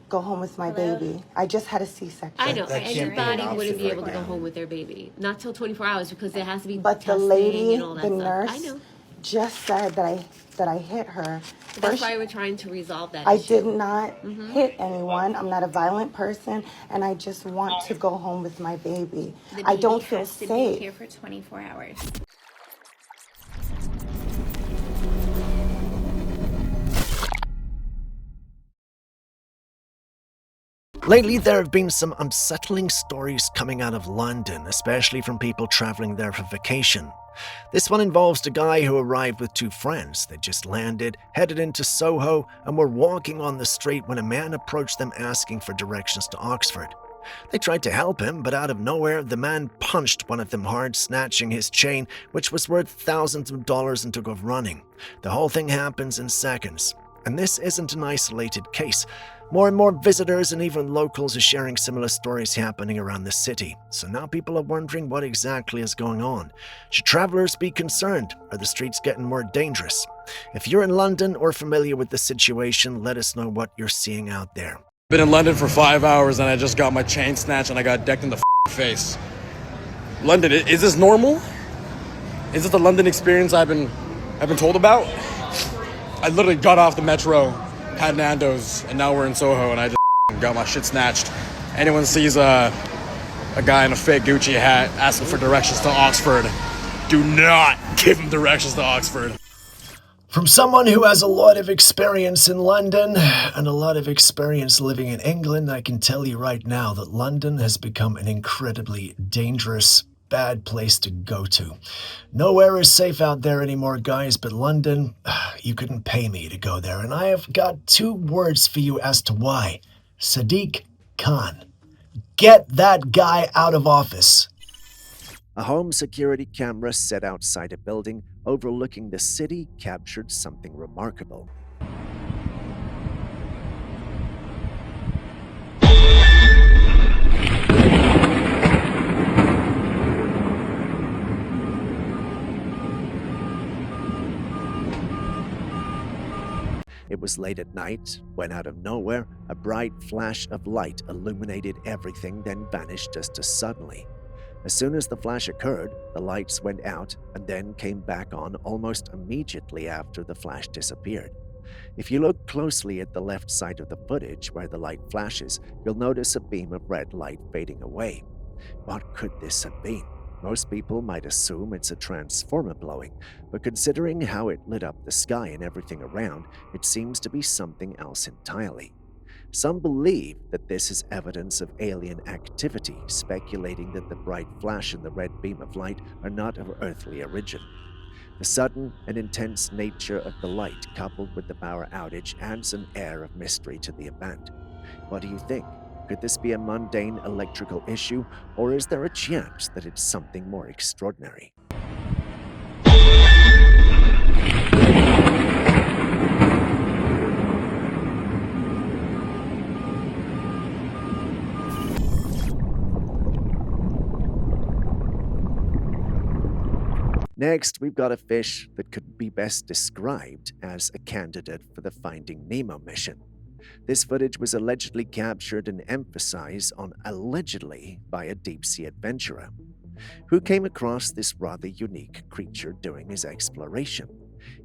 go home with my Hello? baby. I just had a C-section. I know. That can't be Anybody an wouldn't be option able to right go now. home with their baby. Not till 24 hours because there has to be But the testing lady, and all that the stuff. nurse, I know. just said that I hit her. That's First, why we're trying to resolve that I issue. did not hit anyone. I'm not a violent person, and I just want to go home with my baby. the I baby don't feel has to be safe. here for 24 hours. Lately, there have been some unsettling stories coming out of London, especially from people traveling there for vacation. This one involves a guy who arrived with two friends. They just landed, headed into Soho, and were walking on the street when a man approached them asking for directions to Oxford. They tried to help him, but out of nowhere, the man punched one of them hard, snatching his chain, which was worth thousands of dollars, and took off running. The whole thing happens in seconds. And this isn't an isolated case. More and more visitors and even locals are sharing similar stories happening around the city. So now people are wondering what exactly is going on. Should travelers be concerned? Are the streets getting more dangerous? If you're in London or familiar with the situation, let us know what you're seeing out there. Been in London for 5 hours and I just got my chain snatched and I got decked in the face. London, is this normal? Is this the London experience I've been told about? I literally got off the metro, had Nando's, and now we're in Soho and I just got my shit snatched. Anyone sees a guy in a fake Gucci hat asking for directions to Oxford, do not give him directions to Oxford. From someone who has a lot of experience in London and a lot of experience living in England, I can tell you right now that London has become an incredibly dangerous, bad place to go to. Nowhere is safe out there anymore, guys, but London, you couldn't pay me to go there. And I have got 2 words for you as to why. Sadiq Khan. Get that guy out of office. A home security camera set outside a building overlooking the city captured something remarkable. It was late at night when, out of nowhere, a bright flash of light illuminated everything, then vanished just as suddenly. As soon as the flash occurred, the lights went out and then came back on almost immediately after the flash disappeared. If you look closely at the left side of the footage where the light flashes, you'll notice a beam of red light fading away. What could this have been? Most people might assume it's a transformer blowing, but considering how it lit up the sky and everything around, it seems to be something else entirely. Some believe that this is evidence of alien activity, speculating that the bright flash and the red beam of light are not of earthly origin. The sudden and intense nature of the light, coupled with the power outage, adds an air of mystery to the event. What do you think? Could this be a mundane electrical issue, or is there a chance that it's something more extraordinary? Next, we've got a fish that could be best described as a candidate for the Finding Nemo mission. This footage was allegedly captured and emphasized on allegedly by a deep-sea adventurer who came across this rather unique creature during his exploration.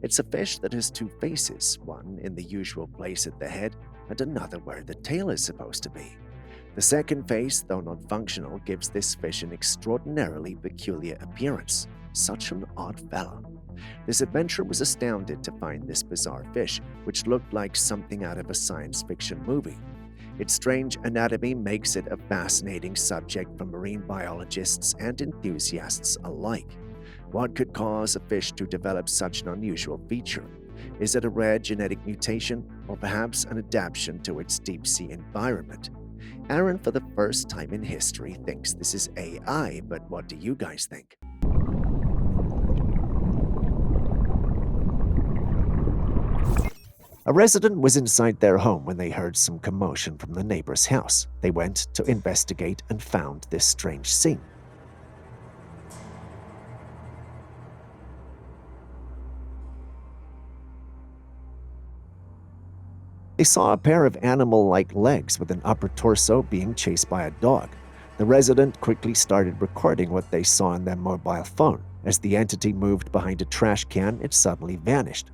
It's a fish that has two faces, one in the usual place at the head and another where the tail is supposed to be. The second face, though not functional, gives this fish an extraordinarily peculiar appearance. Such an odd fella. This adventurer was astounded to find this bizarre fish, which looked like something out of a science fiction movie. Its strange anatomy makes it a fascinating subject for marine biologists and enthusiasts alike. What could cause a fish to develop such an unusual feature? Is it a rare genetic mutation, or perhaps an adaptation to its deep-sea environment? Aaron, for the first time in history, thinks this is AI, but what do you guys think? A resident was inside their home when they heard some commotion from the neighbor's house. They went to investigate and found this strange scene. They saw a pair of animal-like legs with an upper torso being chased by a dog. The resident quickly started recording what they saw on their mobile phone. As the entity moved behind a trash can, it suddenly vanished.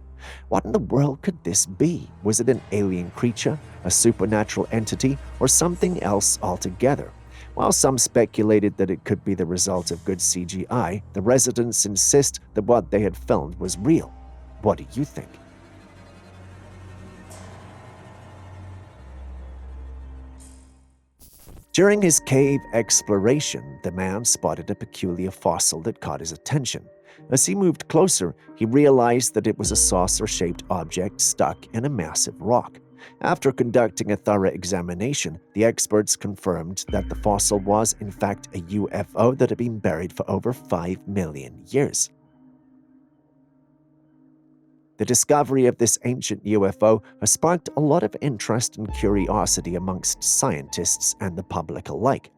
What in the world could this be? Was it an alien creature, a supernatural entity, or something else altogether? While some speculated that it could be the result of good CGI, the residents insist that what they had filmed was real. What do you think? During his cave exploration, the man spotted a peculiar fossil that caught his attention. As he moved closer, he realized that it was a saucer-shaped object stuck in a massive rock. After conducting a thorough examination, the experts confirmed that the fossil was, in fact, a UFO that had been buried for over 5 million years. The discovery of this ancient UFO has sparked a lot of interest and curiosity amongst scientists and the public alike.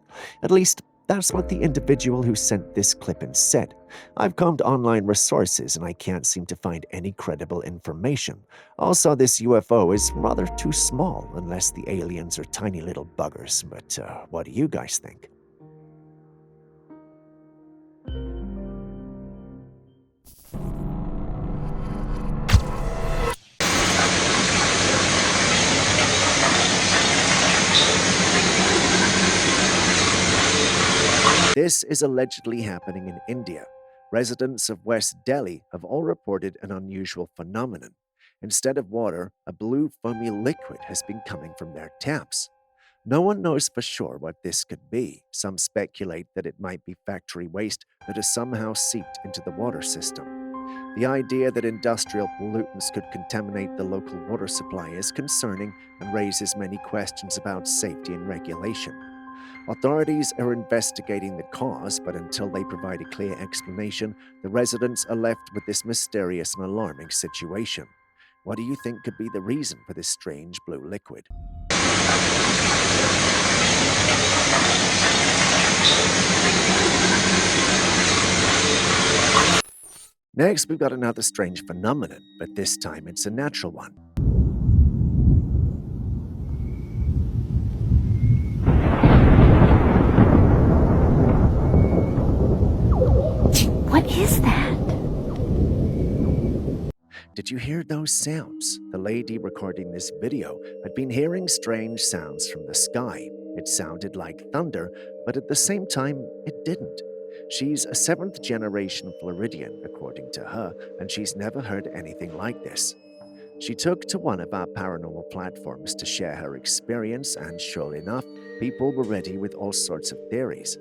At least, that's what the individual who sent this clip in said. I've combed online resources and I can't seem to find any credible information. Also, this UFO is rather too small unless the aliens are tiny little buggers. But what do you guys think? This is allegedly happening in India. Residents of West Delhi have all reported an unusual phenomenon. Instead of water, a blue foamy liquid has been coming from their taps. No one knows for sure what this could be. Some speculate that it might be factory waste that has somehow seeped into the water system. The idea that industrial pollutants could contaminate the local water supply is concerning and raises many questions about safety and regulation. Authorities are investigating the cause, but until they provide a clear explanation, the residents are left with this mysterious and alarming situation. What do you think could be the reason for this strange blue liquid? Next, we've got another strange phenomenon, but this time it's a natural one. What is that? Did you hear those sounds? The lady recording this video had been hearing strange sounds from the sky. It sounded like thunder, but at the same time, it didn't. She's a 7th generation Floridian, according to her, and she's never heard anything like this. She took to one of our paranormal platforms to share her experience, and sure enough, people were ready with all sorts of theories.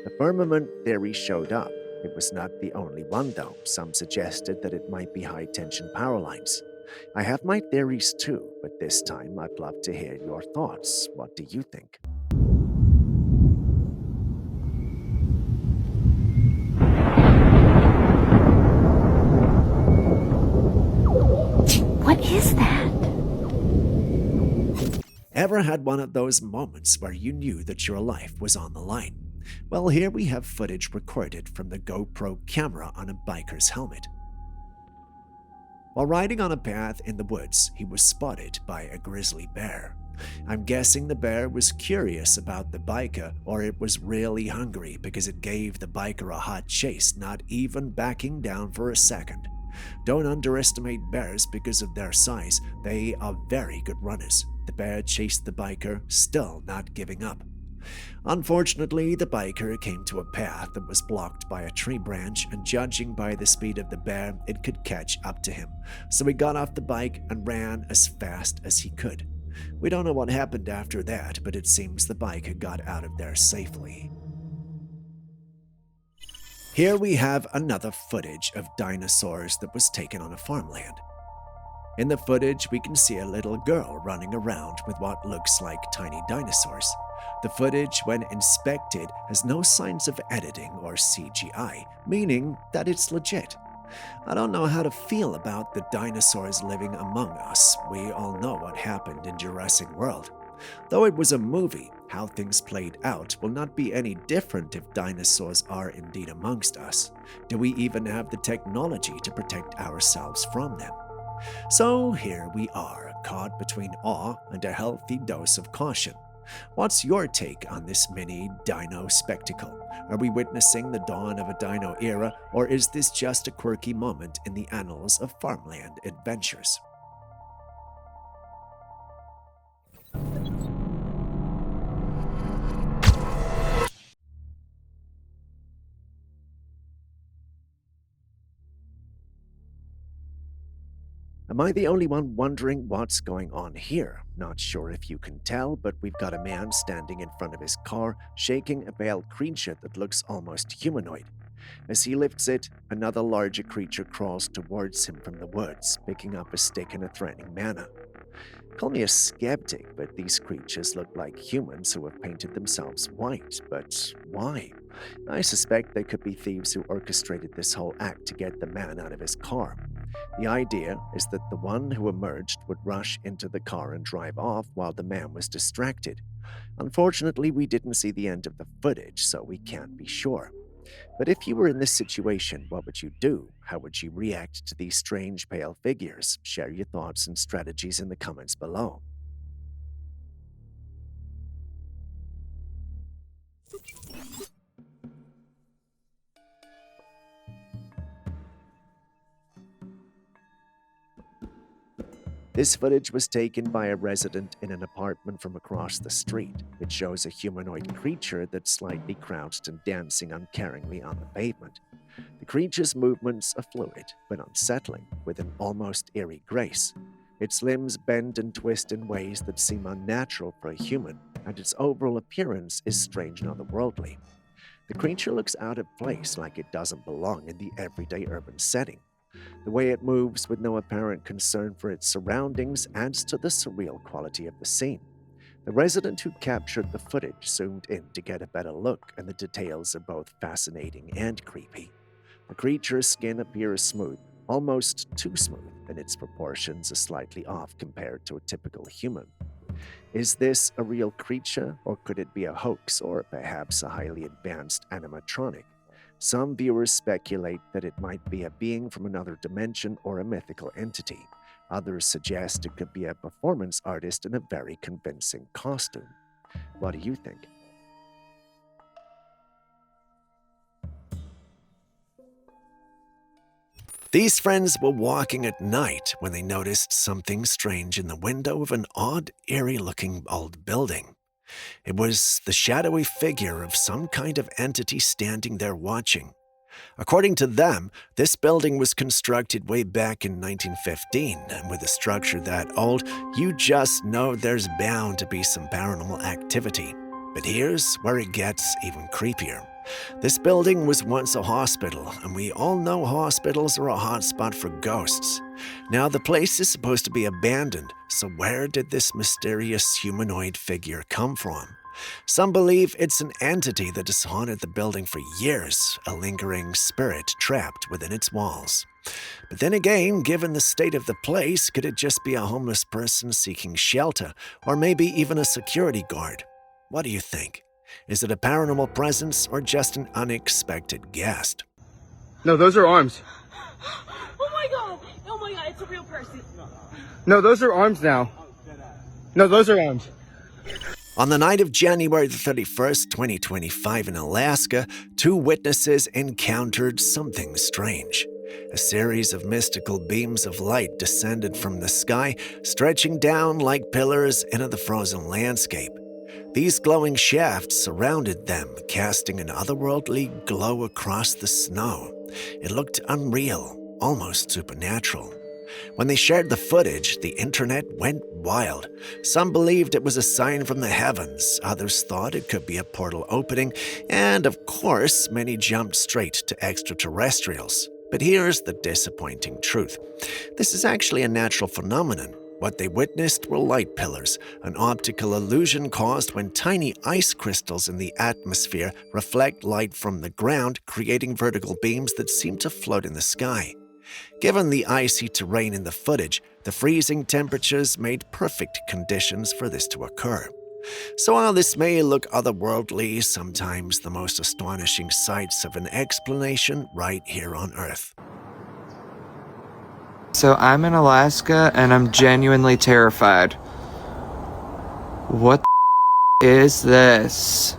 The firmament theory showed up. It was not the only one, though. Some suggested that it might be high-tension power lines. I have my theories too, but this time I'd love to hear your thoughts. What do you think? What is that? Ever had one of those moments where you knew that your life was on the line? Well, here we have footage recorded from the GoPro camera on a biker's helmet. While riding on a path in the woods, he was spotted by a grizzly bear. I'm guessing the bear was curious about the biker, or it was really hungry because it gave the biker a hot chase, not even backing down for a second. Don't underestimate bears because of their size. They are very good runners. The bear chased the biker, still not giving up. Unfortunately, the biker came to a path that was blocked by a tree branch, and judging by the speed of the bear, it could catch up to him. So he got off the bike and ran as fast as he could. We don't know what happened after that, but it seems the biker got out of there safely. Here we have another footage of dinosaurs that was taken on a farmland. In the footage, we can see a little girl running around with what looks like tiny dinosaurs. The footage, when inspected, has no signs of editing or CGI, meaning that it's legit. I don't know how to feel about the dinosaurs living among us. We all know what happened in Jurassic World. Though it was a movie, how things played out will not be any different if dinosaurs are indeed amongst us. Do we even have the technology to protect ourselves from them? So here we are, caught between awe and a healthy dose of caution. What's your take on this mini dino spectacle? Are we witnessing the dawn of a dino era, or is this just a quirky moment in the annals of farmland adventures? Am I the only one wondering what's going on here? Not sure if you can tell, but we've got a man standing in front of his car, shaking a pale creature that looks almost humanoid. As he lifts it, another larger creature crawls towards him from the woods, picking up a stick in a threatening manner. Call me a skeptic, but these creatures look like humans who have painted themselves white. But why? I suspect they could be thieves who orchestrated this whole act to get the man out of his car. The idea is that the one who emerged would rush into the car and drive off while the man was distracted. Unfortunately, we didn't see the end of the footage, so we can't be sure. But if you were in this situation, what would you do? How would you react to these strange pale figures? Share your thoughts and strategies in the comments below. This footage was taken by a resident in an apartment from across the street. It shows a humanoid creature that's slightly crouched and dancing uncaringly on the pavement. The creature's movements are fluid, but unsettling, with an almost eerie grace. Its limbs bend and twist in ways that seem unnatural for a human, and its overall appearance is strange and otherworldly. The creature looks out of place, like it doesn't belong in the everyday urban setting. The way it moves with no apparent concern for its surroundings adds to the surreal quality of the scene. The resident who captured the footage zoomed in to get a better look, and the details are both fascinating and creepy. The creature's skin appears smooth, almost too smooth, and its proportions are slightly off compared to a typical human. Is this a real creature, or could it be a hoax, or perhaps a highly advanced animatronic? Some viewers speculate that it might be a being from another dimension or a mythical entity. Others suggest it could be a performance artist in a very convincing costume. What do you think? These friends were walking at night when they noticed something strange in the window of an odd, eerie-looking old building. It was the shadowy figure of some kind of entity standing there watching. According to them, this building was constructed way back in 1915, and with a structure that old, you just know there's bound to be some paranormal activity. But here's where it gets even creepier. This building was once a hospital, and we all know hospitals are a hotspot for ghosts. Now, the place is supposed to be abandoned, so where did this mysterious humanoid figure come from? Some believe it's an entity that has haunted the building for years, a lingering spirit trapped within its walls. But then again, given the state of the place, could it just be a homeless person seeking shelter, or maybe even a security guard? What do you think? Is it a paranormal presence or just an unexpected guest? No, those are arms. Oh my god! Oh my god, it's a real person. No, those are arms now. No, those are arms. On the night of January the 31st, 2025 in Alaska, two witnesses encountered something strange. A series of mystical beams of light descended from the sky, stretching down like pillars into the frozen landscape. These glowing shafts surrounded them, casting an otherworldly glow across the snow. It looked unreal, almost supernatural. When they shared the footage, the internet went wild. Some believed it was a sign from the heavens, others thought it could be a portal opening, and of course, many jumped straight to extraterrestrials. But here's the disappointing truth. This is actually a natural phenomenon. What they witnessed were light pillars, an optical illusion caused when tiny ice crystals in the atmosphere reflect light from the ground, creating vertical beams that seem to float in the sky. Given the icy terrain in the footage, the freezing temperatures made perfect conditions for this to occur. So while this may look otherworldly, sometimes the most astonishing sights have an explanation right here on Earth. So I'm in Alaska and I'm genuinely terrified. What the is this?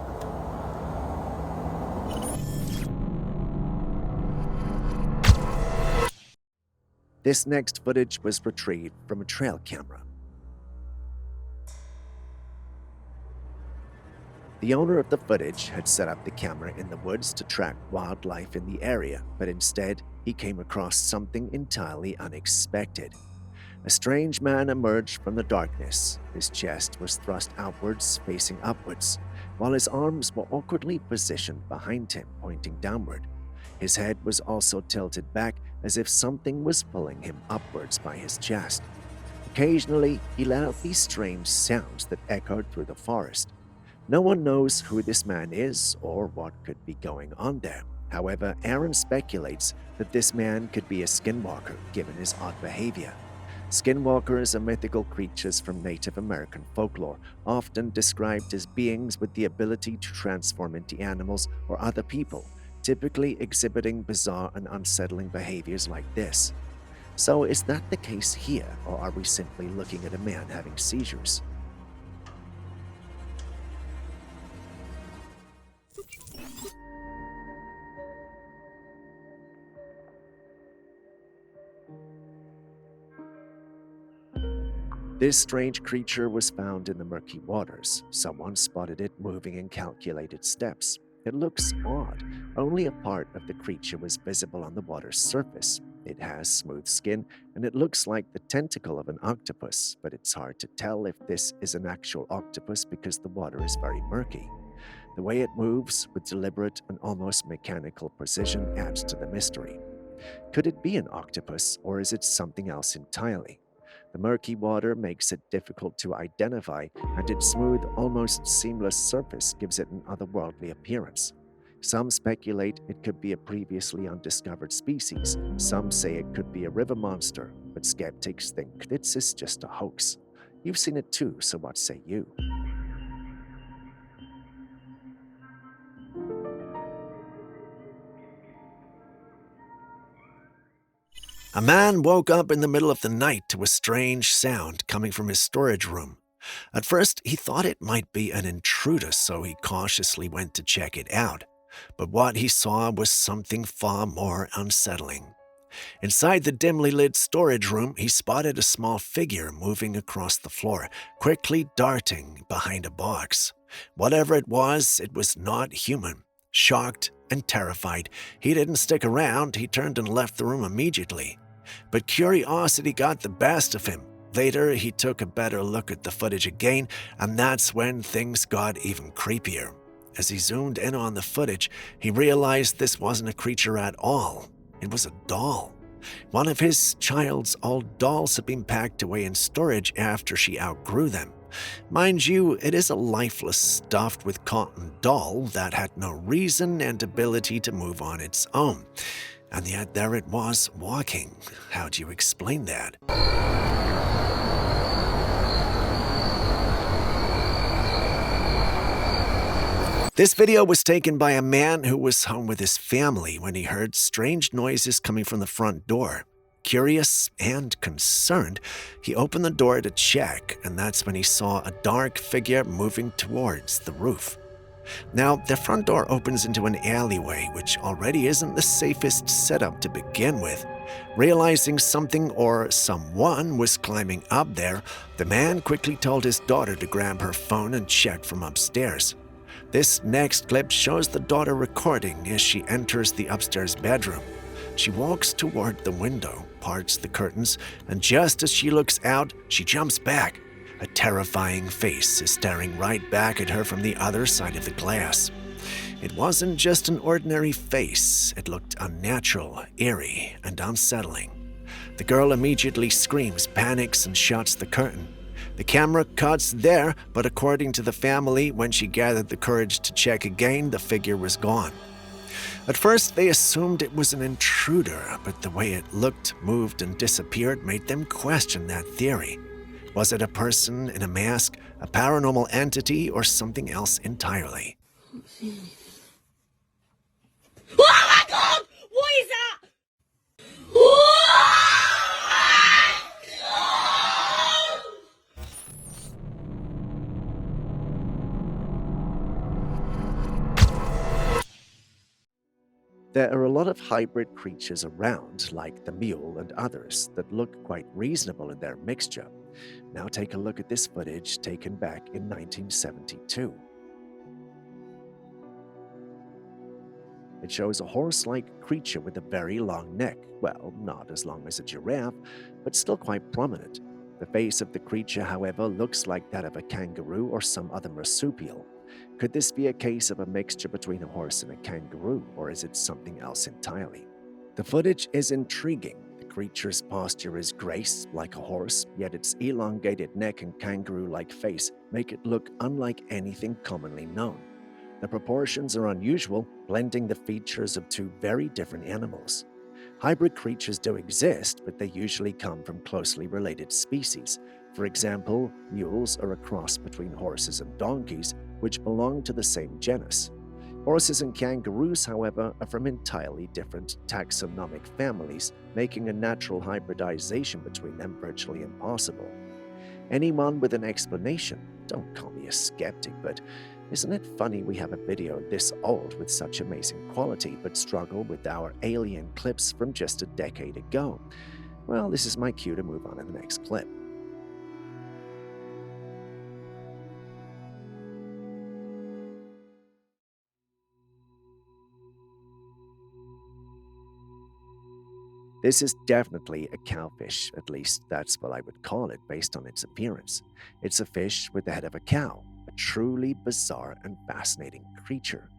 This next footage was retrieved from a trail camera. The owner of the footage had set up the camera in the woods to track wildlife in the area, but instead, he came across something entirely unexpected. A strange man emerged from the darkness. His chest was thrust outwards, facing upwards, while his arms were awkwardly positioned behind him, pointing downward. His head was also tilted back as if something was pulling him upwards by his chest. Occasionally, he let out these strange sounds that echoed through the forest. No one knows who this man is or what could be going on there. However, Aaron speculates that this man could be a skinwalker, given his odd behavior. Skinwalkers are mythical creatures from Native American folklore, often described as beings with the ability to transform into animals or other people, typically exhibiting bizarre and unsettling behaviors like this. So is that the case here, or are we simply looking at a man having seizures? This strange creature was found in the murky waters. Someone spotted it moving in calculated steps. It looks odd. Only a part of the creature was visible on the water's surface. It has smooth skin, and it looks like the tentacle of an octopus, but it's hard to tell if this is an actual octopus because the water is very murky. The way it moves, with deliberate and almost mechanical precision, adds to the mystery. Could it be an octopus, or is it something else entirely? The murky water makes it difficult to identify, and its smooth, almost seamless surface gives it an otherworldly appearance. Some speculate it could be a previously undiscovered species. Some say it could be a river monster, but skeptics think this is just a hoax. You've seen it too, so what say you? A man woke up in the middle of the night to a strange sound coming from his storage room. At first, he thought it might be an intruder, so he cautiously went to check it out. But what he saw was something far more unsettling. Inside the dimly lit storage room, he spotted a small figure moving across the floor, quickly darting behind a box. Whatever it was not human. Shocked and terrified, he didn't stick around, he turned and left the room immediately. But curiosity got the best of him. Later, he took a better look at the footage again, and that's when things got even creepier. As he zoomed in on the footage, he realized this wasn't a creature at all. It was a doll. One of his child's old dolls had been packed away in storage after she outgrew them. Mind you, it is a lifeless, stuffed with cotton doll that had no reason and ability to move on its own. And yet there it was, walking. How do you explain that? This video was taken by a man who was home with his family when he heard strange noises coming from the front door. Curious and concerned, he opened the door to check, and that's when he saw a dark figure moving towards the roof. Now, the front door opens into an alleyway, which already isn't the safest setup to begin with. Realizing something or someone was climbing up there, the man quickly told his daughter to grab her phone and check from upstairs. This next clip shows the daughter recording as she enters the upstairs bedroom. She walks toward the window, parts the curtains, and just as she looks out, she jumps back. A terrifying face is staring right back at her from the other side of the glass. It wasn't just an ordinary face. It looked unnatural, eerie, and unsettling. The girl immediately screams, panics, and shuts the curtain. The camera cuts there, but according to the family, when she gathered the courage to check again, the figure was gone. At first, they assumed it was an intruder, but the way it looked, moved, and disappeared made them question that theory. Was it a person in a mask, a paranormal entity, or something else entirely? Oh my God! What is that? There are a lot of hybrid creatures around, like the mule and others, that look quite reasonable in their mixture. Now take a look at this footage taken back in 1972. It shows a horse-like creature with a very long neck. Well, not as long as a giraffe, but still quite prominent. The face of the creature, however, looks like that of a kangaroo or some other marsupial. Could this be a case of a mixture between a horse and a kangaroo, or is it something else entirely? The footage is intriguing. The creature's posture is grace, like a horse, yet its elongated neck and kangaroo-like face make it look unlike anything commonly known. The proportions are unusual, blending the features of two very different animals. Hybrid creatures do exist, but they usually come from closely related species. For example, mules are a cross between horses and donkeys, which belong to the same genus. Horses and kangaroos, however, are from entirely different taxonomic families, making a natural hybridization between them virtually impossible. Anyone with an explanation? Don't call me a skeptic, but isn't it funny we have a video this old with such amazing quality, but struggle with our alien clips from just a decade ago? Well, this is my cue to move on to the next clip. This is definitely a cowfish, at least that's what I would call it based on its appearance. It's a fish with the head of a cow, a truly bizarre and fascinating creature.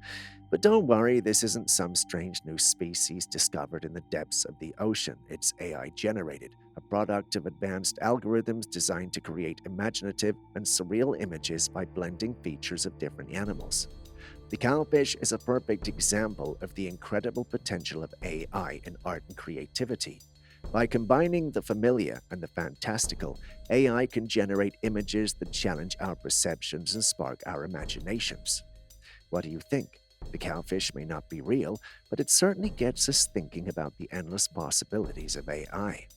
But don't worry, this isn't some strange new species discovered in the depths of the ocean. It's AI-generated, a product of advanced algorithms designed to create imaginative and surreal images by blending features of different animals. The cowfish is a perfect example of the incredible potential of AI in art and creativity. By combining the familiar and the fantastical, AI can generate images that challenge our perceptions and spark our imaginations. What do you think? The cowfish may not be real, but it certainly gets us thinking about the endless possibilities of AI.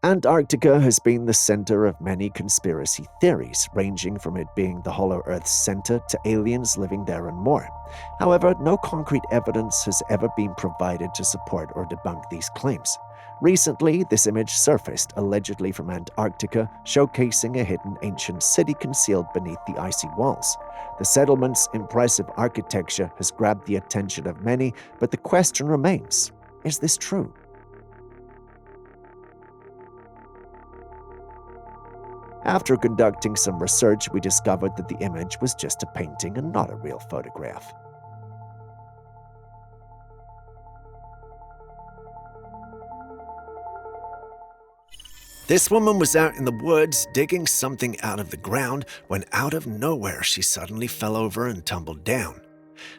Antarctica has been the center of many conspiracy theories, ranging from it being the Hollow Earth's center to aliens living there and more. However, no concrete evidence has ever been provided to support or debunk these claims. Recently, this image surfaced, allegedly from Antarctica, showcasing a hidden ancient city concealed beneath the icy walls. The settlement's impressive architecture has grabbed the attention of many, but the question remains, is this true? After conducting some research, we discovered that the image was just a painting and not a real photograph. This woman was out in the woods digging something out of the ground when out of nowhere she suddenly fell over and tumbled down.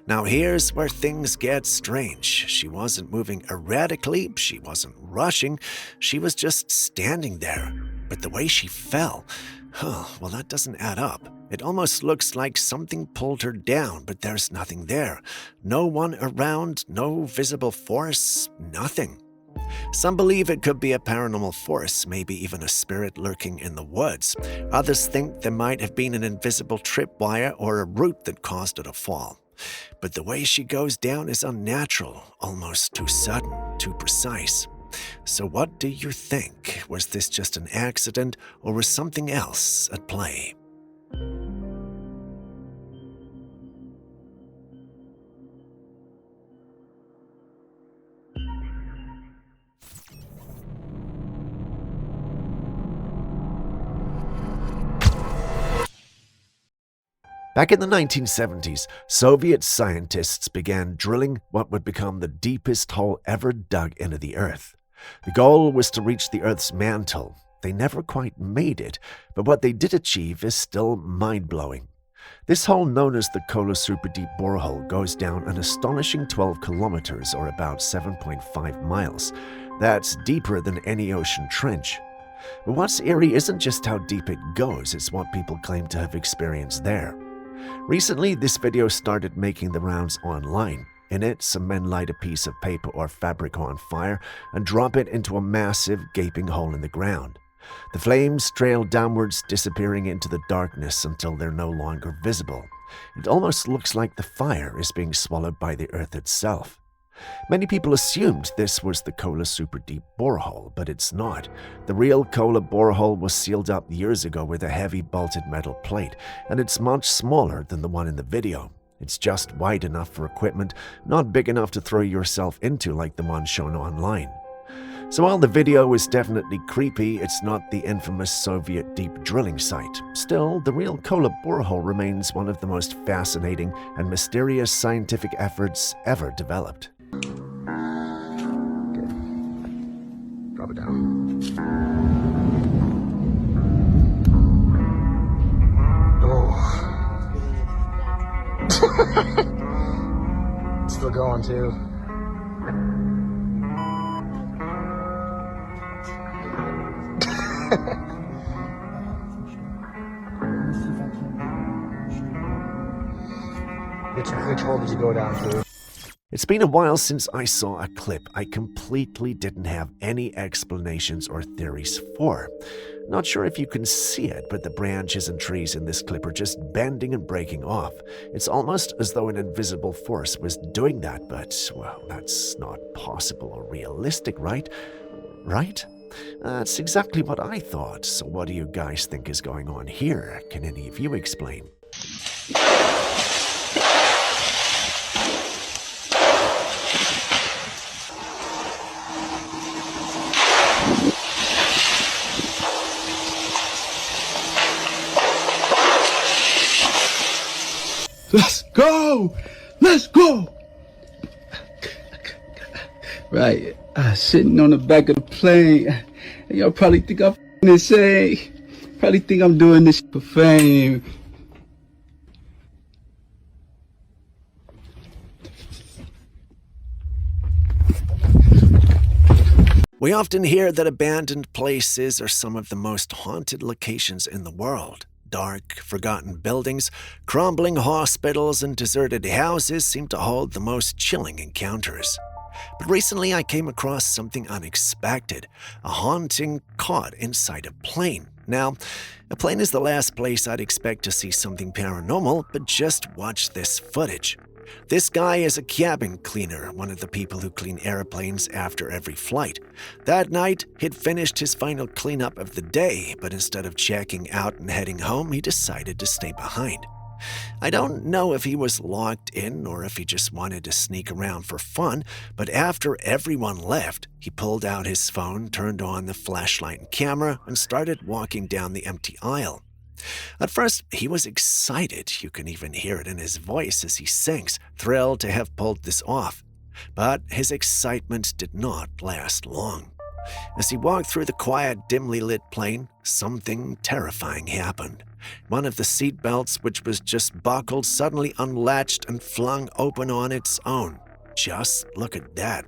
Now here's where things get strange. She wasn't moving erratically, she wasn't rushing, she was just standing there. But the way she fell, well, that doesn't add up. It almost looks like something pulled her down, but there's nothing there. No one around, no visible force, nothing. Some believe it could be a paranormal force, maybe even a spirit lurking in the woods. Others think there might have been an invisible tripwire or a root that caused her to fall. But the way she goes down is unnatural, almost too sudden, too precise. So what do you think? Was this just an accident, or was something else at play? Back in the 1970s, Soviet scientists began drilling what would become the deepest hole ever dug into the Earth. The goal was to reach the Earth's mantle. They never quite made it, but what they did achieve is still mind-blowing. This hole, known as the Kola Super Deep Borehole, goes down an astonishing 12 kilometers, or about 7.5 miles. That's deeper than any ocean trench. But what's eerie isn't just how deep it goes, it's what people claim to have experienced there. Recently, this video started making the rounds online. In it, some men light a piece of paper or fabric on fire and drop it into a massive, gaping hole in the ground. The flames trail downwards, disappearing into the darkness until they're no longer visible. It almost looks like the fire is being swallowed by the earth itself. Many people assumed this was the Kola Super Deep Borehole, but it's not. The real Kola borehole was sealed up years ago with a heavy bolted metal plate, and it's much smaller than the one in the video. It's just wide enough for equipment, not big enough to throw yourself into like the one shown online. So while the video is definitely creepy, it's not the infamous Soviet deep drilling site. Still, the real Kola borehole remains one of the most fascinating and mysterious scientific efforts ever developed. Drop it down. Oh. Still going too. Which hole did you go down to? It's been a while since I saw a clip I completely didn't have any explanations or theories for. Not sure if you can see it, but the branches and trees in this clip are just bending and breaking off. It's almost as though an invisible force was doing that, but, well, that's not possible or realistic, right? Right? That's exactly what I thought. So what do you guys think is going on here? Can any of you explain? Let's go! Let's go! Right, sitting on the back of the plane. Y'all probably think I'm insane. Probably think I'm doing this for fame. We often hear that abandoned places are some of the most haunted locations in the world. Dark, forgotten buildings, crumbling hospitals, and deserted houses seem to hold the most chilling encounters. But recently I came across something unexpected, a haunting caught inside a plane. Now, a plane is the last place I'd expect to see something paranormal, but just watch this footage. This guy is a cabin cleaner, one of the people who clean airplanes after every flight. That night, he'd finished his final cleanup of the day, but instead of checking out and heading home, he decided to stay behind. I don't know if he was locked in or if he just wanted to sneak around for fun, but after everyone left, he pulled out his phone, turned on the flashlight and camera, and started walking down the empty aisle. At first, he was excited. You can even hear it in his voice as he sings, thrilled to have pulled this off. But his excitement did not last long. As he walked through the quiet, dimly lit plane, something terrifying happened. One of the seat belts, which was just buckled, suddenly unlatched and flung open on its own. Just look at that.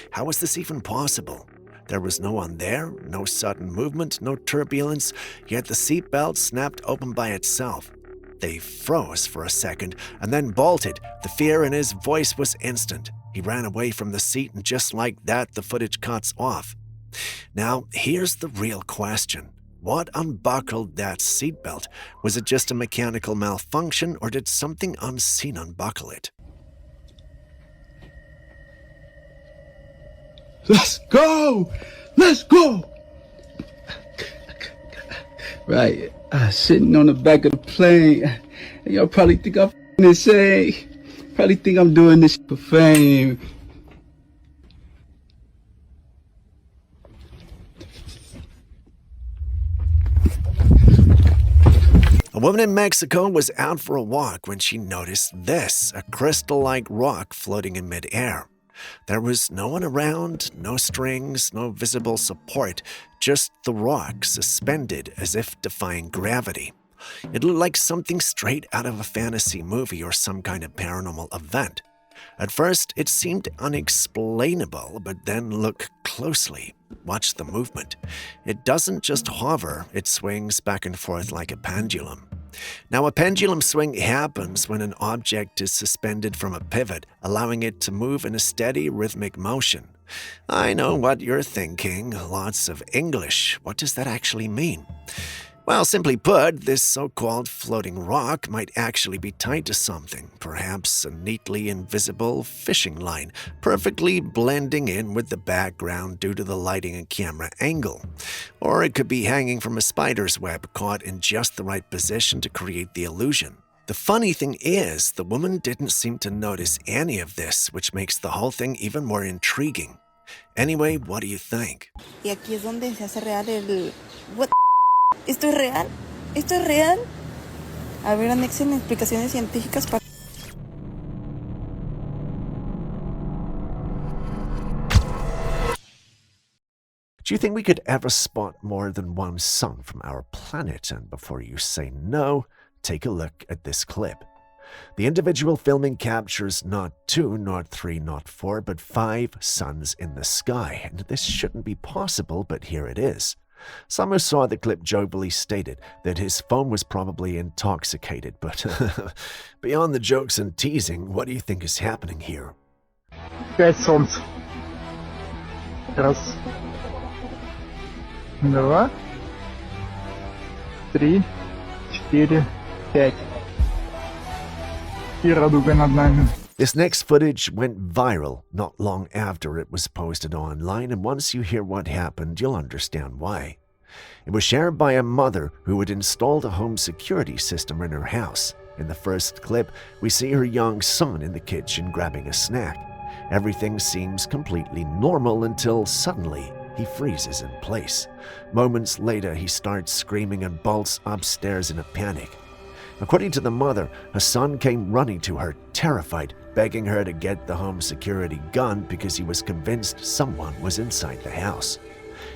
How was this even possible? There was no one there, no sudden movement, no turbulence, yet the seatbelt snapped open by itself. They froze for a second and then bolted. The fear in his voice was instant. He ran away from the seat, and just like that, the footage cuts off. Now, here's the real question. What unbuckled that seatbelt? Was it just a mechanical malfunction, or did something unseen unbuckle it? Let's go! Let's go! Right, sitting on the back of the plane. Y'all probably think I'm insane. Probably think I'm doing this for fame. A woman in Mexico was out for a walk when she noticed this, a crystal-like rock floating in midair. There was no one around, no strings, no visible support, just the rock suspended as if defying gravity. It looked like something straight out of a fantasy movie or some kind of paranormal event. At first, it seemed unexplainable, but then look closely. Watch the movement. It doesn't just hover, it swings back and forth like a pendulum. Now, a pendulum swing happens when an object is suspended from a pivot, allowing it to move in a steady, rhythmic motion. I know what you're thinking. Lots of English. What does that actually mean? Well, simply put, this so-called floating rock might actually be tied to something, perhaps a neatly invisible fishing line, perfectly blending in with the background due to the lighting and camera angle. Or it could be hanging from a spider's web, caught in just the right position to create the illusion. The funny thing is, the woman didn't seem to notice any of this, which makes the whole thing even more intriguing. Anyway, what do you think? Y aquí es donde se hace real el... What? ¿Esto es real? ¿Esto es real? A ver, anexen explicaciones científicas para... Do you think we could ever spot more than one sun from our planet? And before you say no, take a look at this clip. The individual filming captures not 2, not 3, not 4, but 5 suns in the sky. And this shouldn't be possible, but here it is. Some who saw the clip jovially stated that his phone was probably intoxicated, but beyond the jokes and teasing, what do you think is happening here? 5 солнц. Раз. 2. 3. 4. 5. И радуга над нами. This next footage went viral not long after it was posted online, and once you hear what happened, you'll understand why. It was shared by a mother who had installed a home security system in her house. In the first clip, we see her young son in the kitchen grabbing a snack. Everything seems completely normal until suddenly he freezes in place. Moments later, he starts screaming and bolts upstairs in a panic. According to the mother, her son came running to her, terrified, begging her to get the home security gun because he was convinced someone was inside the house.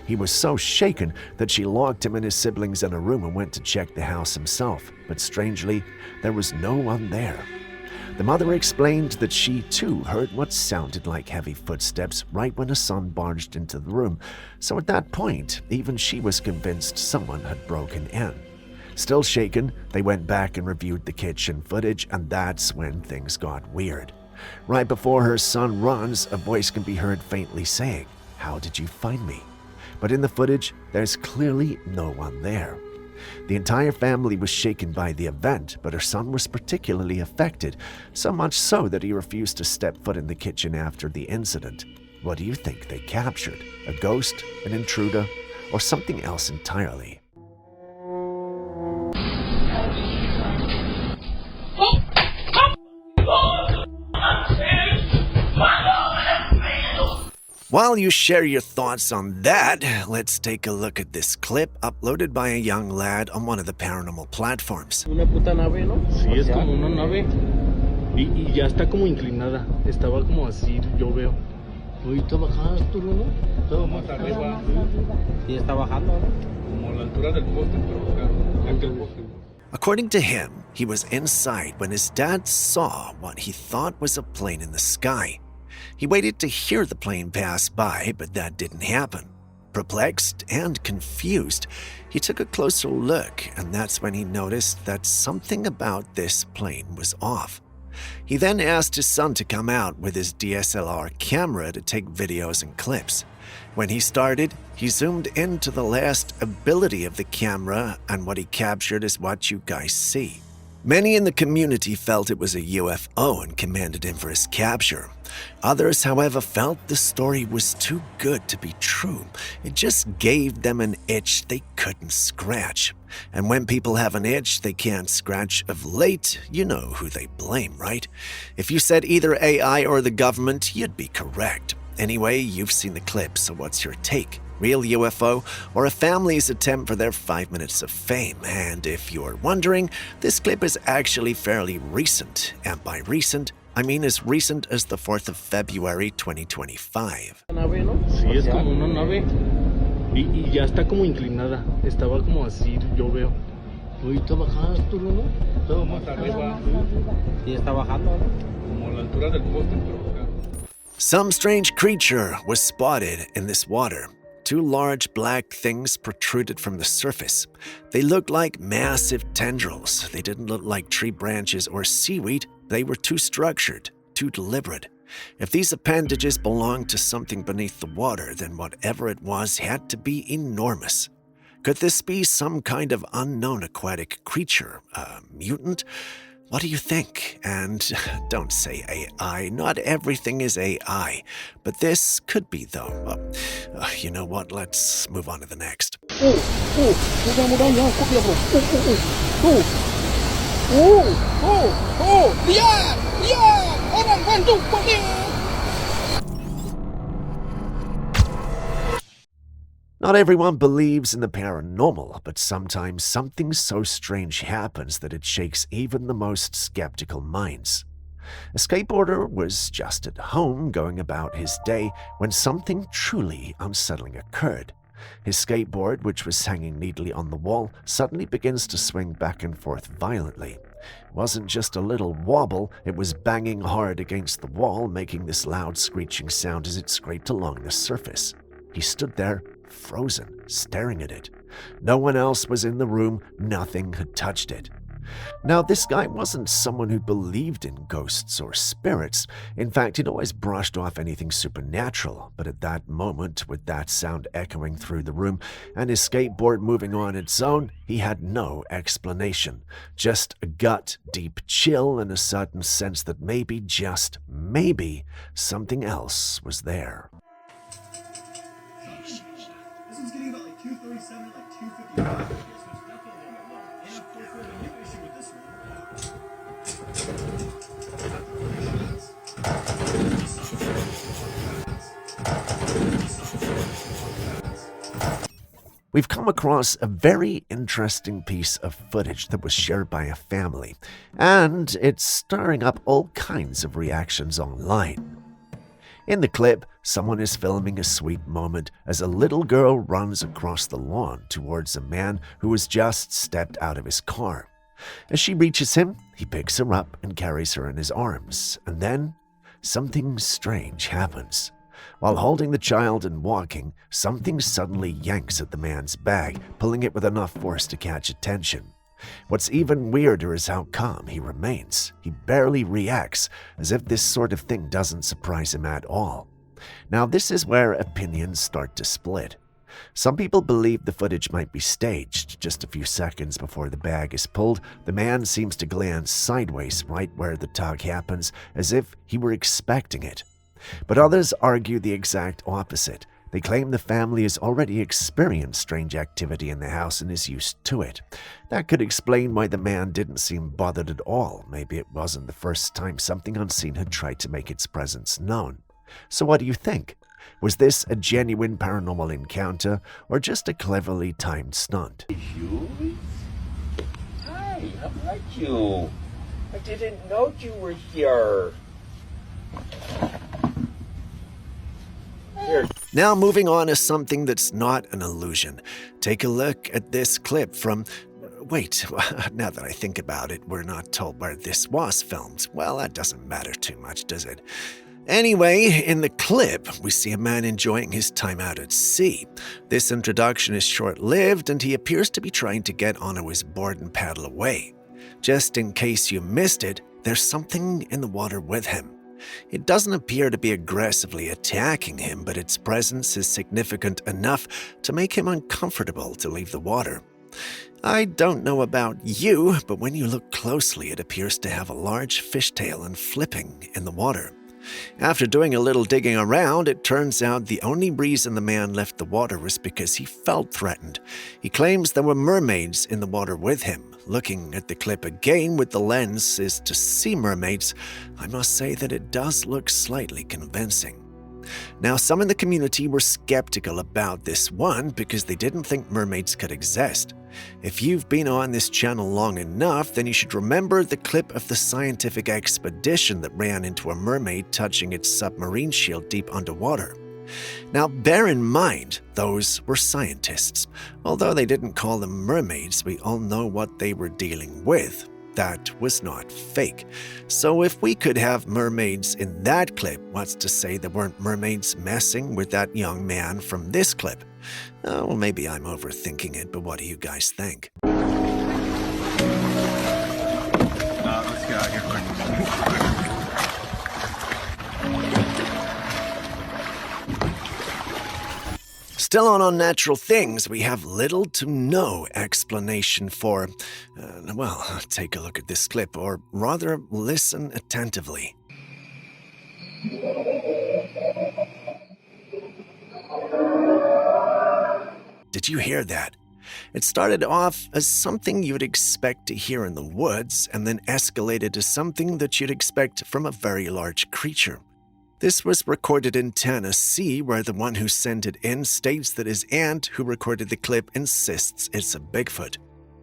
He was so shaken that she locked him and his siblings in a room and went to check the house himself, but strangely, there was no one there. The mother explained that she too heard what sounded like heavy footsteps right when her son barged into the room, so at that point, even she was convinced someone had broken in. Still shaken, they went back and reviewed the kitchen footage, and that's when things got weird. Right before her son runs, a voice can be heard faintly saying, "How did you find me?" But in the footage, there's clearly no one there. The entire family was shaken by the event, but her son was particularly affected, so much so that he refused to step foot in the kitchen after the incident. What do you think they captured? A ghost, an intruder, or something else entirely? While you share your thoughts on that, let's take a look at this clip uploaded by a young lad on one of the paranormal platforms. Una puta nave, ¿no? Sí, es como una nave. Y ya está como inclinada. Estaba como así, yo veo. Ahorita bajas tú, ¿no? Todo más arriba. Y está bajando, ¿no? Como a la altura del poste, pero acá, aquel poste. According to him, he was inside when his dad saw what he thought was a plane in the sky. He waited to hear the plane pass by, but that didn't happen. Perplexed and confused, he took a closer look, and that's when he noticed that something about this plane was off. He then asked his son to come out with his DSLR camera to take videos and clips. When he started, he zoomed into the last ability of the camera, and what he captured is what you guys see. Many in the community felt it was a UFO and commended him for his capture. Others, however, felt the story was too good to be true. It just gave them an itch they couldn't scratch. And when people have an itch they can't scratch of late, you know who they blame, right? If you said either AI or the government, you'd be correct. Anyway, you've seen the clip, so what's your take? Real UFO, or a family's attempt for their 5 minutes of fame? And if you're wondering, this clip is actually fairly recent, and by recent, I mean as recent as the 4th of February 2025. Nave, ¿no? Sí, es como una nave. Y ya está como inclinada. Estaba como así, yo veo. Ahorita bajas tú, ¿no? Todo más arriba. Y está bajando, ¿no? Como a la altura del poste, pero acá. Some strange creature was spotted in this water. 2 large black things protruded from the surface. They looked like massive tendrils. They didn't look like tree branches or seaweed. They were too structured, too deliberate. If these appendages belonged to something beneath the water, then whatever it was had to be enormous. Could this be some kind of unknown aquatic creature, a mutant? What do you think? And don't say AI. Not everything is AI. But this could be, though. You know what? Let's move on to the next. Not everyone believes in the paranormal, but sometimes something so strange happens that it shakes even the most skeptical minds. A skateboarder was just at home going about his day when something truly unsettling occurred. His skateboard, which was hanging neatly on the wall, suddenly begins to swing back and forth violently. It wasn't just a little wobble, it was banging hard against the wall, making this loud screeching sound as it scraped along the surface. He stood there, frozen, staring at it. No one else was in the room, nothing had touched it. Now, this guy wasn't someone who believed in ghosts or spirits. In fact, he'd always brushed off anything supernatural. But at that moment, with that sound echoing through the room and his skateboard moving on its own, he had no explanation. Just a gut-deep chill and a sudden sense that maybe, just maybe, something else was there. This one's getting about like 237, like 255. We've come across a very interesting piece of footage that was shared by a family, and it's stirring up all kinds of reactions online. In the clip, someone is filming a sweet moment as a little girl runs across the lawn towards a man who has just stepped out of his car. As she reaches him, he picks her up and carries her in his arms, and then something strange happens. While holding the child and walking, something suddenly yanks at the man's bag, pulling it with enough force to catch attention. What's even weirder is how calm he remains. He barely reacts, as if this sort of thing doesn't surprise him at all. Now, this is where opinions start to split. Some people believe the footage might be staged. Just a few seconds before the bag is pulled, the man seems to glance sideways right where the tug happens, as if he were expecting it. But others argue the exact opposite. They claim the family has already experienced strange activity in the house and is used to it. That could explain why the man didn't seem bothered at all. Maybe it wasn't the first time something unseen had tried to make its presence known. So what do you think? Was this a genuine paranormal encounter or just a cleverly timed stunt? Hi, how are you? I didn't know you were here. Here. Now moving on to something that's not an illusion. Take a look at this clip from... Wait, now that I think about it, we're not told where this was filmed. Well, that doesn't matter too much, does it? Anyway, in the clip, we see a man enjoying his time out at sea. This introduction is short-lived, and he appears to be trying to get onto his board and paddle away. Just in case you missed it, there's something in the water with him. It doesn't appear to be aggressively attacking him, but its presence is significant enough to make him uncomfortable to leave the water. I don't know about you, but when you look closely, it appears to have a large fishtail and flipping in the water. After doing a little digging around, it turns out the only reason the man left the water was because he felt threatened. He claims there were mermaids in the water with him. Looking at the clip again with the lens is to see mermaids. I must say that it does look slightly convincing. Now, some in the community were skeptical about this one because they didn't think mermaids could exist. If you've been on this channel long enough, then you should remember the clip of the scientific expedition that ran into a mermaid touching its submarine shield deep underwater. Now, bear in mind, those were scientists. Although they didn't call them mermaids, we all know what they were dealing with. That was not fake. So if we could have mermaids in that clip, what's to say there weren't mermaids messing with that young man from this clip? Oh, well, maybe I'm overthinking it, but what do you guys think? Let's get out here quick. Still on unnatural things, we have little to no explanation for, well, take a look at this clip, or rather, listen attentively. Did you hear that? It started off as something you'd expect to hear in the woods, and then escalated to something that you'd expect from a very large creature. This was recorded in Tennessee, where the one who sent it in states that his aunt, who recorded the clip, insists it's a Bigfoot.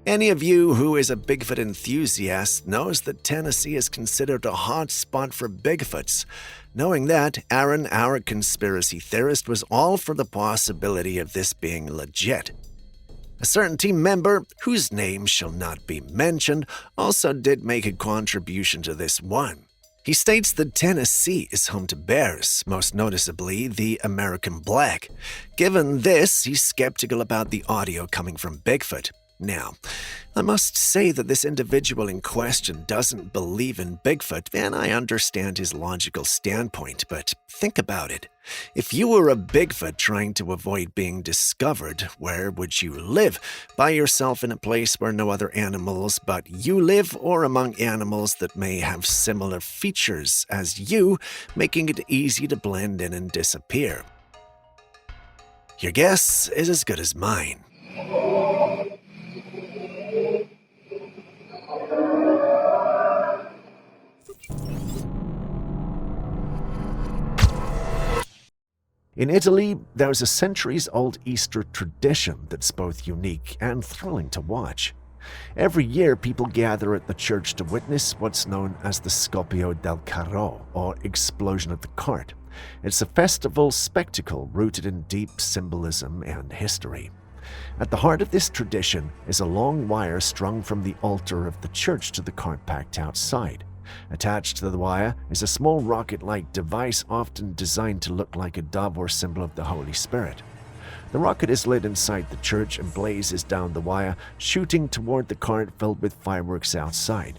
Any of you who is a Bigfoot enthusiast knows that Tennessee is considered a hot spot for Bigfoots. Knowing that, Aaron, our conspiracy theorist, was all for the possibility of this being legit. A certain team member, whose name shall not be mentioned, also did make a contribution to this one. He states that Tennessee is home to bears, most noticeably the American black. Given this, he's skeptical about the audio coming from Bigfoot. Now, I must say that this individual in question doesn't believe in Bigfoot, and I understand his logical standpoint, but think about it. If you were a Bigfoot trying to avoid being discovered, where would you live? By yourself in a place where no other animals but you live, or among animals that may have similar features as you, making it easy to blend in and disappear? Your guess is as good as mine. In Italy, there's a centuries-old Easter tradition that's both unique and thrilling to watch. Every year, people gather at the church to witness what's known as the Scoppio del Carro, or explosion of the cart. It's a festival spectacle rooted in deep symbolism and history. At the heart of this tradition is a long wire strung from the altar of the church to the cart packed outside. Attached to the wire is a small rocket-like device often designed to look like a dove or symbol of the Holy Spirit. The rocket is lit inside the church and blazes down the wire, shooting toward the cart filled with fireworks outside.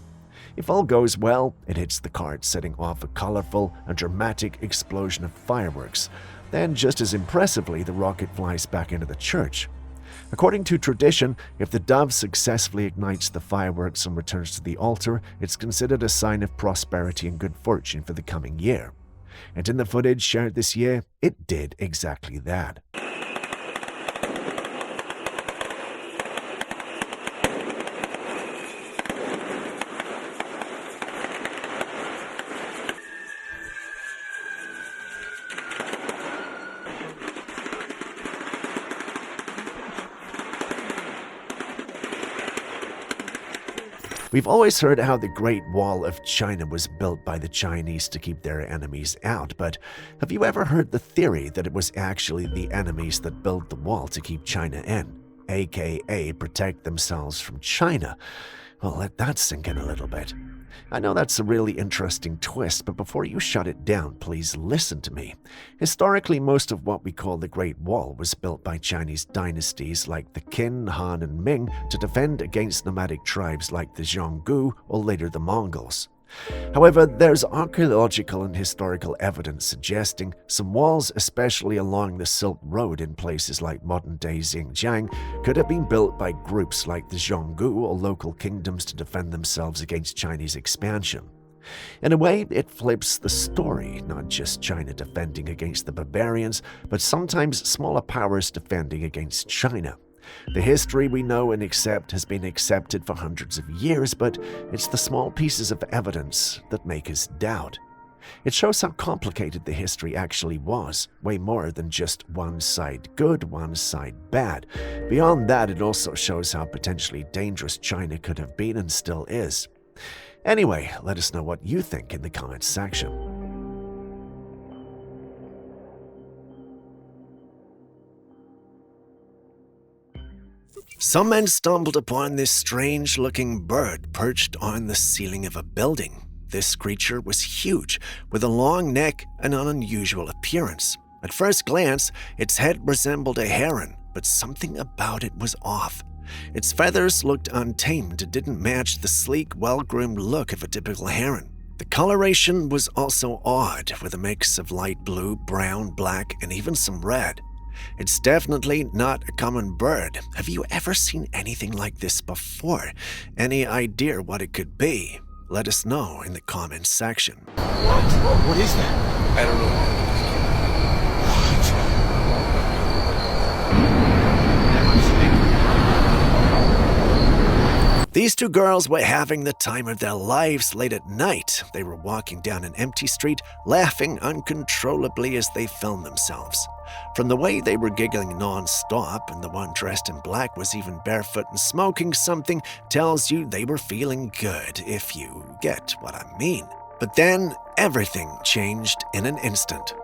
If all goes well, it hits the cart, setting off a colorful and dramatic explosion of fireworks. Then, just as impressively, the rocket flies back into the church. According to tradition, if the dove successfully ignites the fireworks and returns to the altar, it's considered a sign of prosperity and good fortune for the coming year. And in the footage shared this year, it did exactly that. We've always heard how the Great Wall of China was built by the Chinese to keep their enemies out, but have you ever heard the theory that it was actually the enemies that built the wall to keep China in, aka protect themselves from China? Well, let that sink in a little bit. I know that's a really interesting twist, but before you shut it down, please listen to me. Historically, most of what we call the Great Wall was built by Chinese dynasties like the Qin, Han, and Ming to defend against nomadic tribes like the Xiongnu or later the Mongols. However, there's archaeological and historical evidence suggesting some walls, especially along the Silk Road in places like modern-day Xinjiang, could have been built by groups like the Xiongnu or local kingdoms to defend themselves against Chinese expansion. In a way, it flips the story, not just China defending against the barbarians, but sometimes smaller powers defending against China. The history we know and accept has been accepted for hundreds of years, but it's the small pieces of evidence that make us doubt. It shows how complicated the history actually was, way more than just one side good, one side bad. Beyond that, it also shows how potentially dangerous China could have been and still is. Anyway, let us know what you think in the comments section. Some men stumbled upon this strange-looking bird perched on the ceiling of a building. This creature was huge, with a long neck and an unusual appearance. At first glance, its head resembled a heron, but something about it was off. Its feathers looked untamed and didn't match the sleek, well-groomed look of a typical heron. The coloration was also odd, with a mix of light blue, brown, black, and even some red. It's definitely not a common bird. Have you ever seen anything like this before? Any idea what it could be? Let us know in the comments section. What is that? I don't know. These two girls were having the time of their lives late at night. They were walking down an empty street, laughing uncontrollably as they filmed themselves. From the way they were giggling non-stop, and the one dressed in black was even barefoot and smoking something, tells you they were feeling good, if you get what I mean. But then, everything changed in an instant.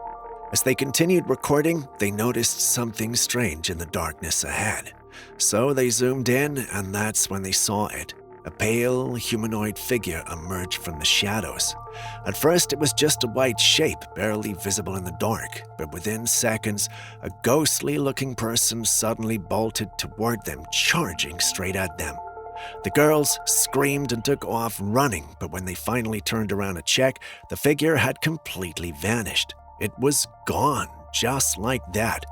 As they continued recording, they noticed something strange in the darkness ahead. So they zoomed in, and that's when they saw it. A pale, humanoid figure emerged from the shadows. At first, it was just a white shape, barely visible in the dark, but within seconds, a ghostly-looking person suddenly bolted toward them, charging straight at them. The girls screamed and took off running, but when they finally turned around to check, the figure had completely vanished. It was gone, just like that.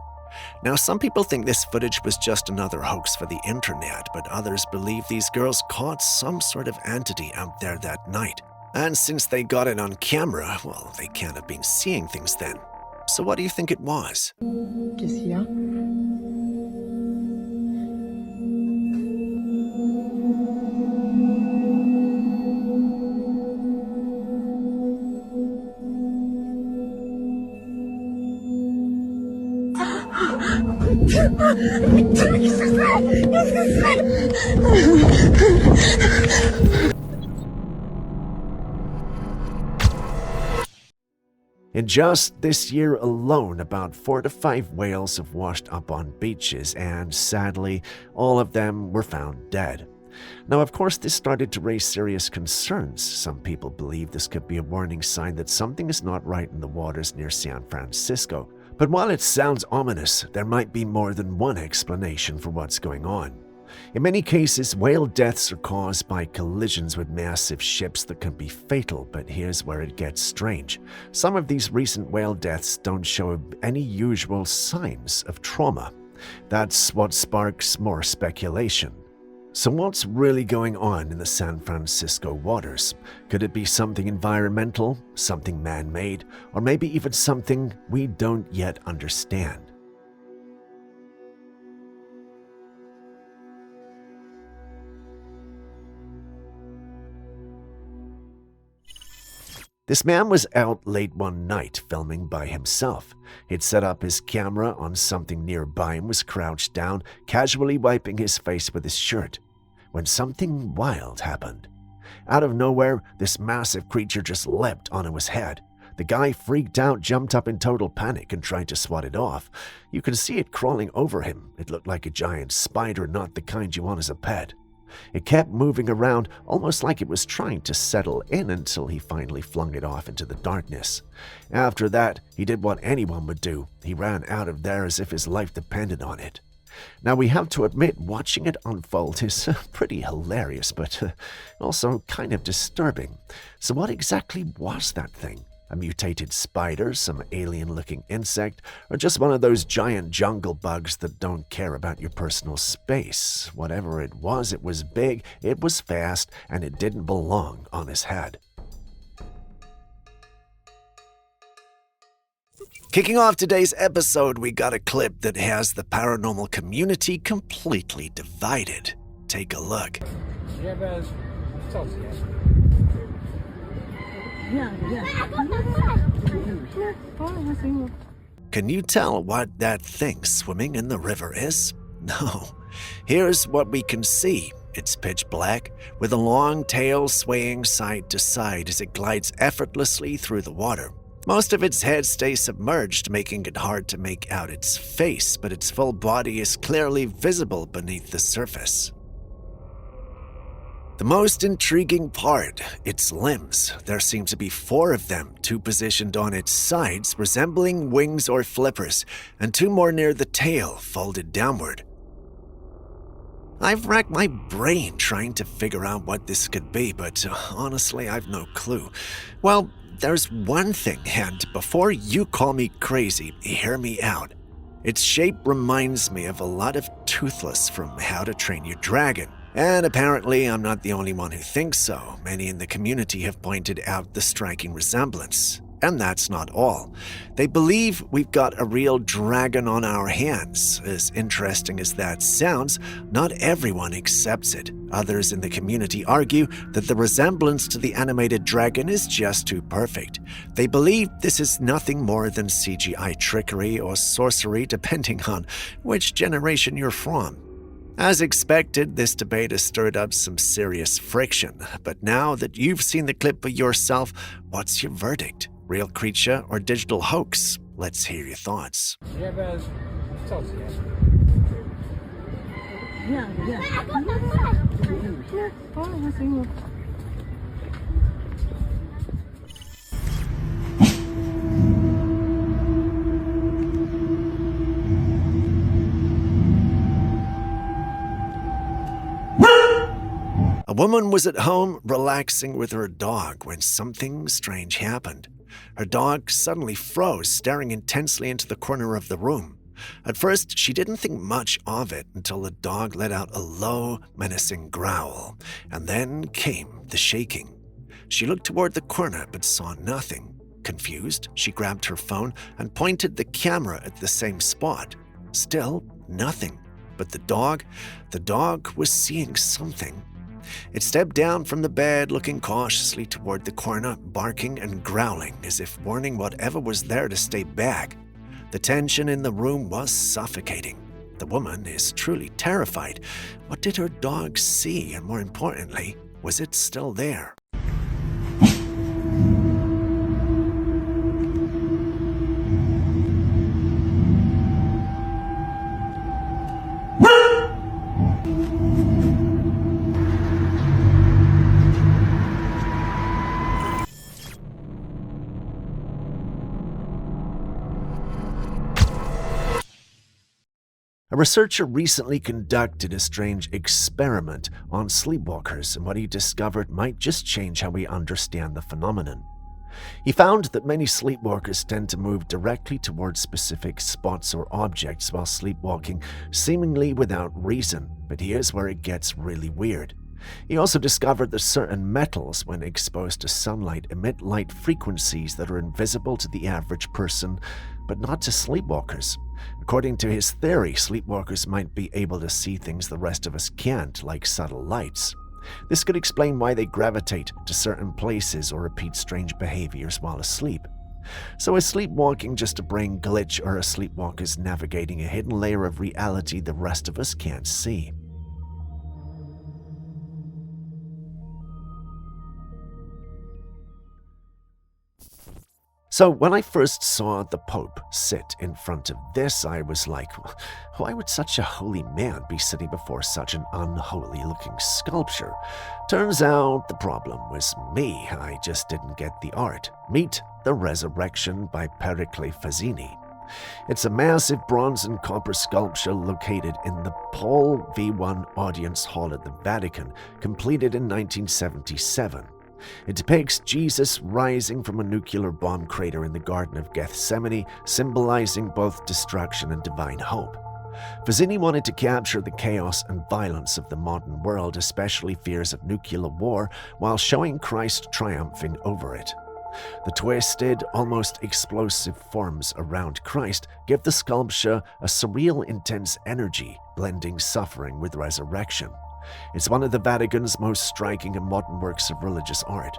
Now, some people think this footage was just another hoax for the internet, but others believe these girls caught some sort of entity out there that night. And since they got it on camera, well, they can't have been seeing things then. So what do you think it was? Qu'est-ce qu'il y a? In just this year alone, about 4 to 5 whales have washed up on beaches, and sadly, all of them were found dead. Now, of course, this started to raise serious concerns. Some people believe this could be a warning sign that something is not right in the waters near San Francisco. But while it sounds ominous, there might be more than one explanation for what's going on. In many cases, whale deaths are caused by collisions with massive ships that can be fatal, but here's where it gets strange. Some of these recent whale deaths don't show any usual signs of trauma. That's what sparks more speculation. So what's really going on in the San Francisco waters? Could it be something environmental, something man-made, or maybe even something we don't yet understand? This man was out late one night filming by himself. He'd set up his camera on something nearby and was crouched down, casually wiping his face with his shirt, when something wild happened. Out of nowhere, this massive creature just leapt onto his head. The guy freaked out, jumped up in total panic, and tried to swat it off. You could see it crawling over him. It looked like a giant spider, not the kind you want as a pet. It kept moving around, almost like it was trying to settle in, until he finally flung it off into the darkness. After that, he did what anyone would do. He ran out of there as if his life depended on it. Now, we have to admit, watching it unfold is pretty hilarious, but also kind of disturbing. So what exactly was that thing? A mutated spider, some alien-looking insect, or just one of those giant jungle bugs that don't care about your personal space? Whatever it was big, it was fast, and it didn't belong on his head. Kicking off today's episode, we got a clip that has the paranormal community completely divided. Take a look. Can you tell what that thing swimming in the river is? No. Here's what we can see. It's pitch black, with a long tail swaying side to side as it glides effortlessly through the water. Most of its head stays submerged, making it hard to make out its face, but its full body is clearly visible beneath the surface. The most intriguing part, its limbs. There seem to be 4 of them, 2 positioned on its sides, resembling wings or flippers, and 2 more near the tail, folded downward. I've racked my brain trying to figure out what this could be, but honestly, I've no clue. Well, there's one thing, and before you call me crazy, hear me out. Its shape reminds me of a lot of Toothless from How to Train Your Dragon. And apparently, I'm not the only one who thinks so. Many in the community have pointed out the striking resemblance. And that's not all. They believe we've got a real dragon on our hands. As interesting as that sounds, not everyone accepts it. Others in the community argue that the resemblance to the animated dragon is just too perfect. They believe this is nothing more than CGI trickery or sorcery, depending on which generation you're from. As expected, this debate has stirred up some serious friction. But now that you've seen the clip for yourself, what's your verdict? Real creature or digital hoax? Let's hear your thoughts. A woman was at home relaxing with her dog when something strange happened. Her dog suddenly froze, staring intensely into the corner of the room. At first, she didn't think much of it until the dog let out a low, menacing growl, and then came the shaking. She looked toward the corner but saw nothing. Confused, she grabbed her phone and pointed the camera at the same spot. Still nothing. But the dog was seeing something. It stepped down from the bed, looking cautiously toward the corner, barking and growling as if warning whatever was there to stay back. The tension in the room was suffocating. The woman is truly terrified. What did her dog see? And more importantly, was it still there? A researcher recently conducted a strange experiment on sleepwalkers, and what he discovered might just change how we understand the phenomenon. He found that many sleepwalkers tend to move directly towards specific spots or objects while sleepwalking, seemingly without reason, but here's where it gets really weird. He also discovered that certain metals, when exposed to sunlight, emit light frequencies that are invisible to the average person, but not to sleepwalkers. According to his theory, sleepwalkers might be able to see things the rest of us can't, like subtle lights. This could explain why they gravitate to certain places or repeat strange behaviors while asleep. So is sleepwalking just a brain glitch, or are sleepwalkers navigating a hidden layer of reality the rest of us can't see? So when I first saw the Pope sit in front of this, I was like, why would such a holy man be sitting before such an unholy-looking sculpture? Turns out the problem was me. I just didn't get the art. Meet The Resurrection by Pericle Fazzini. It's a massive bronze and copper sculpture located in the Paul V1 Audience Hall at the Vatican, completed in 1977. It depicts Jesus rising from a nuclear bomb crater in the Garden of Gethsemane, symbolizing both destruction and divine hope. Fazzini wanted to capture the chaos and violence of the modern world, especially fears of nuclear war, while showing Christ triumphing over it. The twisted, almost explosive forms around Christ give the sculpture a surreal, intense energy, blending suffering with resurrection. It's one of the Vatican's most striking and modern works of religious art.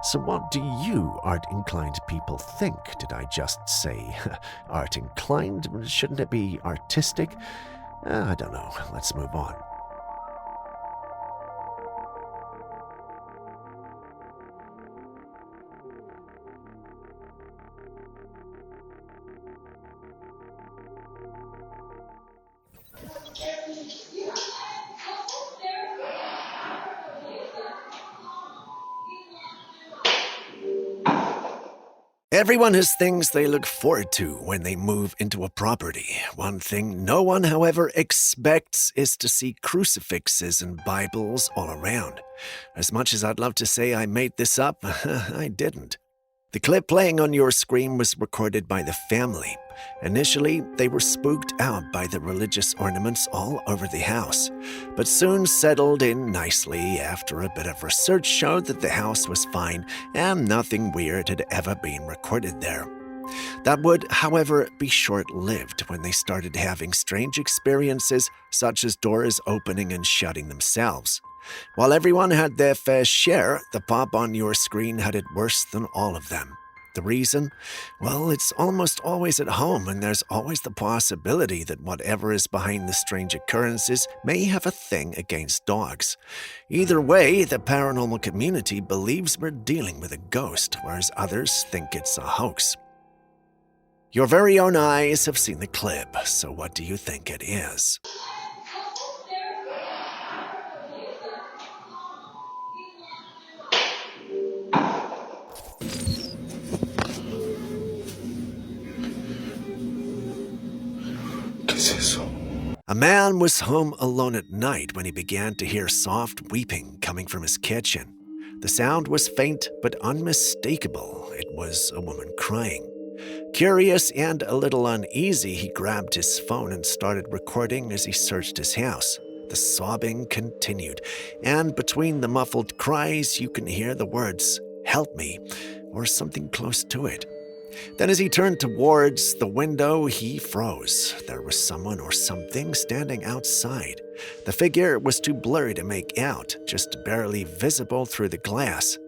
So what do you art-inclined people think? Did I just say art-inclined? Shouldn't it be artistic? I don't know. Let's move on. Everyone has things they look forward to when they move into a property. One thing no one, however, expects is to see crucifixes and Bibles all around. As much as I'd love to say I made this up, I didn't. The clip playing on your screen was recorded by the family. Initially, they were spooked out by the religious ornaments all over the house, but soon settled in nicely after a bit of research showed that the house was fine and nothing weird had ever been recorded there. That would, however, be short-lived when they started having strange experiences, such as doors opening and shutting themselves. While everyone had their fair share, the pop on your screen had it worse than all of them. The reason? Well, it's almost always at home, and there's always the possibility that whatever is behind the strange occurrences may have a thing against dogs. Either way, the paranormal community believes we're dealing with a ghost, whereas others think it's a hoax. Your very own eyes have seen the clip, so what do you think it is? A man was home alone at night when he began to hear soft weeping coming from his kitchen. The sound was faint but unmistakable. It was a woman crying. Curious and a little uneasy, he grabbed his phone and started recording as he searched his house. The sobbing continued, and between the muffled cries, you can hear the words, "Help me," or something close to it. Then as he turned towards the window, he froze. There was someone or something standing outside. The figure was too blurry to make out, just barely visible through the glass.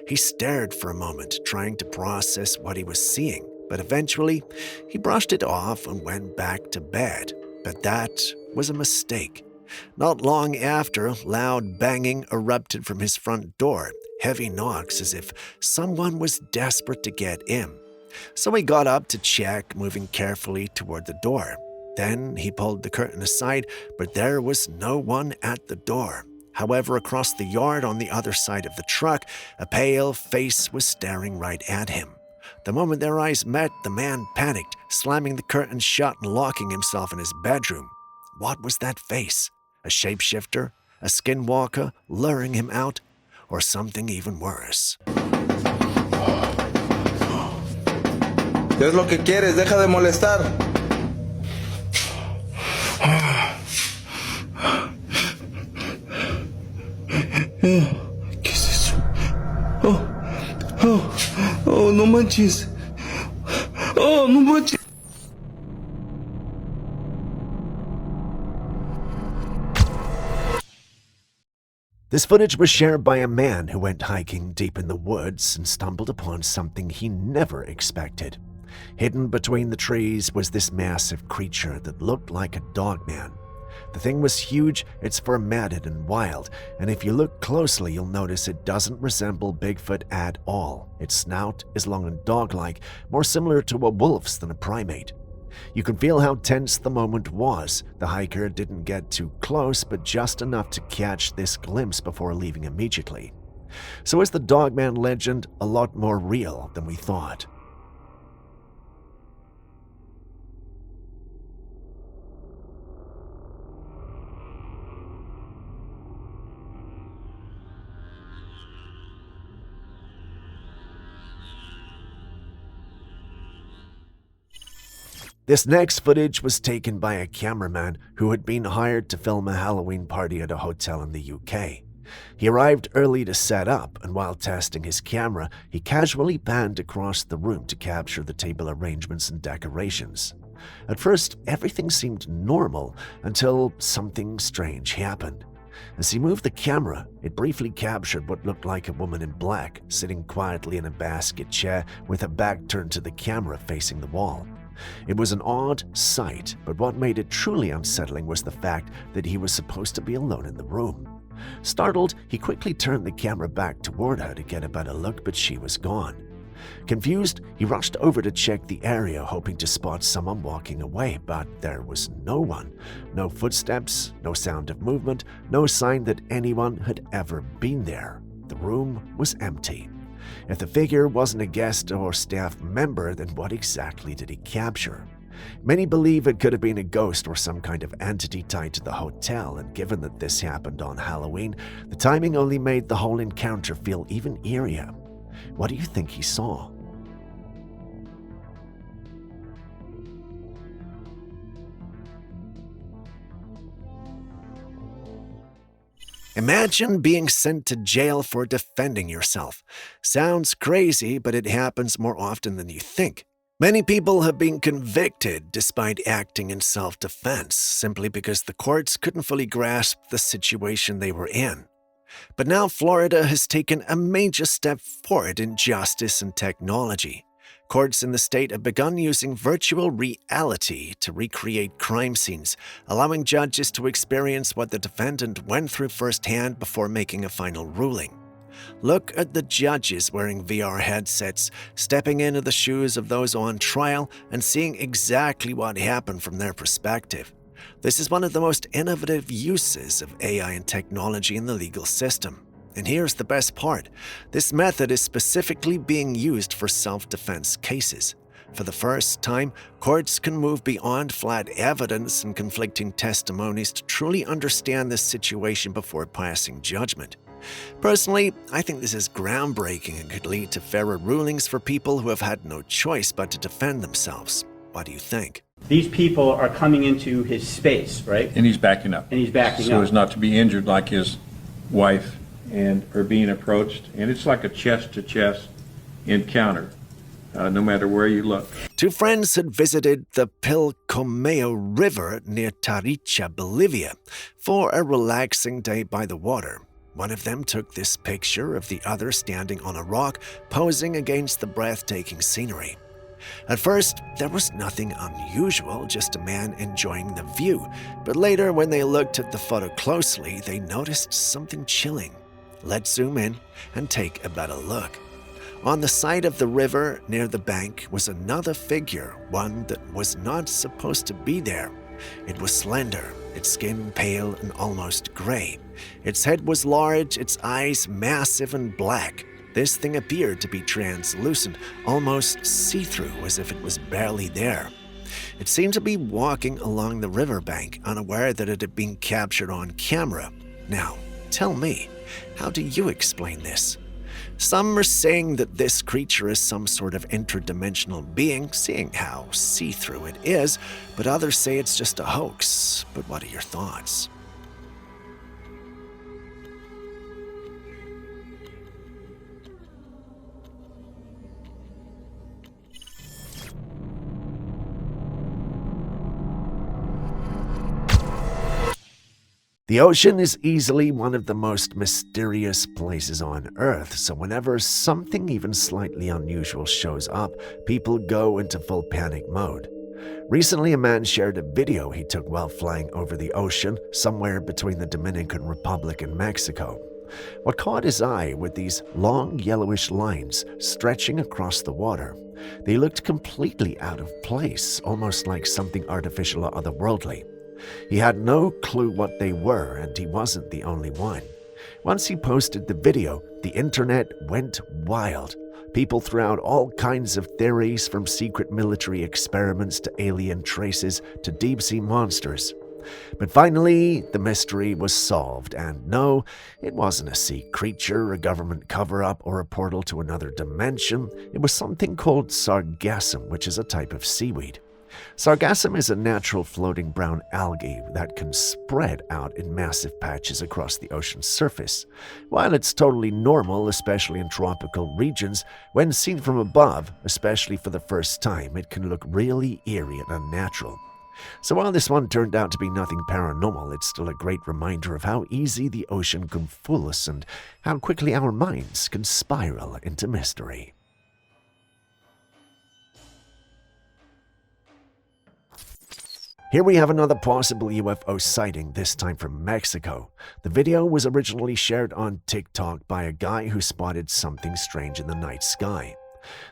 He stared for a moment, trying to process what he was seeing, but eventually he brushed it off and went back to bed. But that was a mistake. Not long after, loud banging erupted from his front door, heavy knocks as if someone was desperate to get in. So he got up to check, moving carefully toward the door. Then he pulled the curtain aside, but there was no one at the door. However, across the yard on the other side of the truck, a pale face was staring right at him. The moment their eyes met, the man panicked, slamming the curtain shut and locking himself in his bedroom. what was that face? A shapeshifter? A skinwalker luring him out? Or something even worse? ¿Qué es lo que quieres? Deja de molestar. ¿Qué es eso? Oh, no manches. Oh, no manches. This footage was shared by a man who went hiking deep in the woods and stumbled upon something he never expected. Hidden between the trees was this massive creature that looked like a dogman. The thing was huge, it's fur matted and wild, and if you look closely you'll notice it doesn't resemble Bigfoot at all. Its snout is long and dog-like, more similar to a wolf's than a primate. You can feel how tense the moment was. The hiker didn't get too close, but just enough to catch this glimpse before leaving immediately. So is the dogman legend a lot more real than we thought? This next footage was taken by a cameraman who had been hired to film a Halloween party at a hotel in the UK. He arrived early to set up, and while testing his camera, he casually panned across the room to capture the table arrangements and decorations. At first, everything seemed normal until something strange happened. As he moved the camera, it briefly captured what looked like a woman in black, sitting quietly in a basket chair with her back turned to the camera facing the wall. It was an odd sight, but what made it truly unsettling was the fact that he was supposed to be alone in the room. Startled, he quickly turned the camera back toward her to get a better look, but she was gone. Confused, he rushed over to check the area, hoping to spot someone walking away, but there was no one. No footsteps, no sound of movement, no sign that anyone had ever been there. The room was empty. If the figure wasn't a guest or staff member, then what exactly did he capture? Many believe it could have been a ghost or some kind of entity tied to the hotel, and given that this happened on Halloween, the timing only made the whole encounter feel even eerier. What do you think he saw? Imagine being sent to jail for defending yourself. Sounds crazy, but it happens more often than you think. Many people have been convicted despite acting in self-defense, simply because the courts couldn't fully grasp the situation they were in. But now Florida has taken a major step forward in justice and technology. Courts in the state have begun using virtual reality to recreate crime scenes, allowing judges to experience what the defendant went through firsthand before making a final ruling. Look at the judges wearing VR headsets, stepping into the shoes of those on trial and seeing exactly what happened from their perspective. This is one of the most innovative uses of AI and technology in the legal system. And here's the best part. This method is specifically being used for self-defense cases. For the first time, courts can move beyond flat evidence and conflicting testimonies to truly understand the situation before passing judgment. Personally, I think this is groundbreaking and could lead to fairer rulings for people who have had no choice but to defend themselves. What do you think? These people are coming into his space, right? And he's backing up. And he's backing up. So as not to be injured like his wife and are being approached. And it's like a chest-to-chest encounter, no matter where you look. Two friends had visited the Pilcomayo River near Taricha, Bolivia, for a relaxing day by the water. One of them took this picture of the other standing on a rock, posing against the breathtaking scenery. At first, there was nothing unusual, just a man enjoying the view. But later, when they looked at the photo closely, they noticed something chilling. Let's zoom in and take a better look. On the side of the river, near the bank, was another figure, one that was not supposed to be there. It was slender, its skin pale and almost gray. Its head was large, its eyes massive and black. This thing appeared to be translucent, almost see-through, as if it was barely there. It seemed to be walking along the riverbank, unaware that it had been captured on camera. Now, tell me, how do you explain this? Some are saying that this creature is some sort of interdimensional being, seeing how see-through it is, but others say it's just a hoax. But what are your thoughts? The ocean is easily one of the most mysterious places on Earth, so whenever something even slightly unusual shows up, people go into full panic mode. Recently, a man shared a video he took while flying over the ocean, somewhere between the Dominican Republic and Mexico. What caught his eye were these long yellowish lines stretching across the water. They looked completely out of place, almost like something artificial or otherworldly. He had no clue what they were, and he wasn't the only one. Once he posted the video, the internet went wild. People threw out all kinds of theories, from secret military experiments to alien traces to deep-sea monsters. But finally, the mystery was solved, and no, it wasn't a sea creature, a government cover-up, or a portal to another dimension. It was something called sargassum, which is a type of seaweed. Sargassum is a natural floating brown algae that can spread out in massive patches across the ocean's surface. While it's totally normal, especially in tropical regions, when seen from above, especially for the first time, it can look really eerie and unnatural. So while this one turned out to be nothing paranormal, it's still a great reminder of how easy the ocean can fool us and how quickly our minds can spiral into mystery. Here we have another possible UFO sighting, this time from Mexico. The video was originally shared on TikTok by a guy who spotted something strange in the night sky.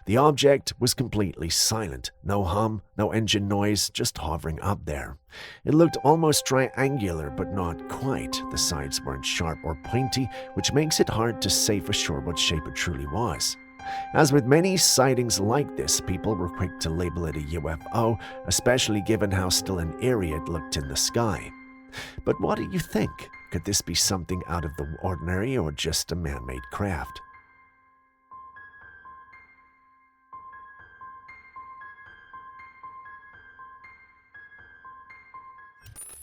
The object was completely silent, no hum, no engine noise, just hovering up there. It looked almost triangular, but not quite. The sides weren't sharp or pointy, which makes it hard to say for sure what shape it truly was. As with many sightings like this, people were quick to label it a UFO, especially given how still and eerie it looked in the sky. But what do you think? Could this be something out of the ordinary or just a man-made craft?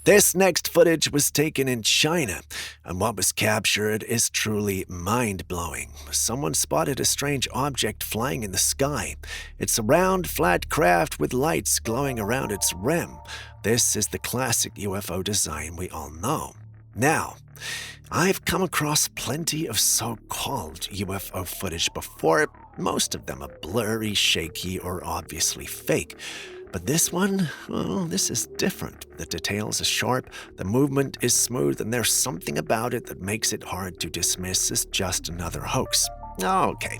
This next footage was taken in China, and what was captured is truly mind-blowing. Someone spotted a strange object flying in the sky. It's a round, flat craft with lights glowing around its rim. This is the classic UFO design we all know. Now, I've come across plenty of so-called UFO footage before. Most of them are blurry, shaky, or obviously fake. But this one, well, this is different. The details are sharp, the movement is smooth, and there's something about it that makes it hard to dismiss as just another hoax. Okay,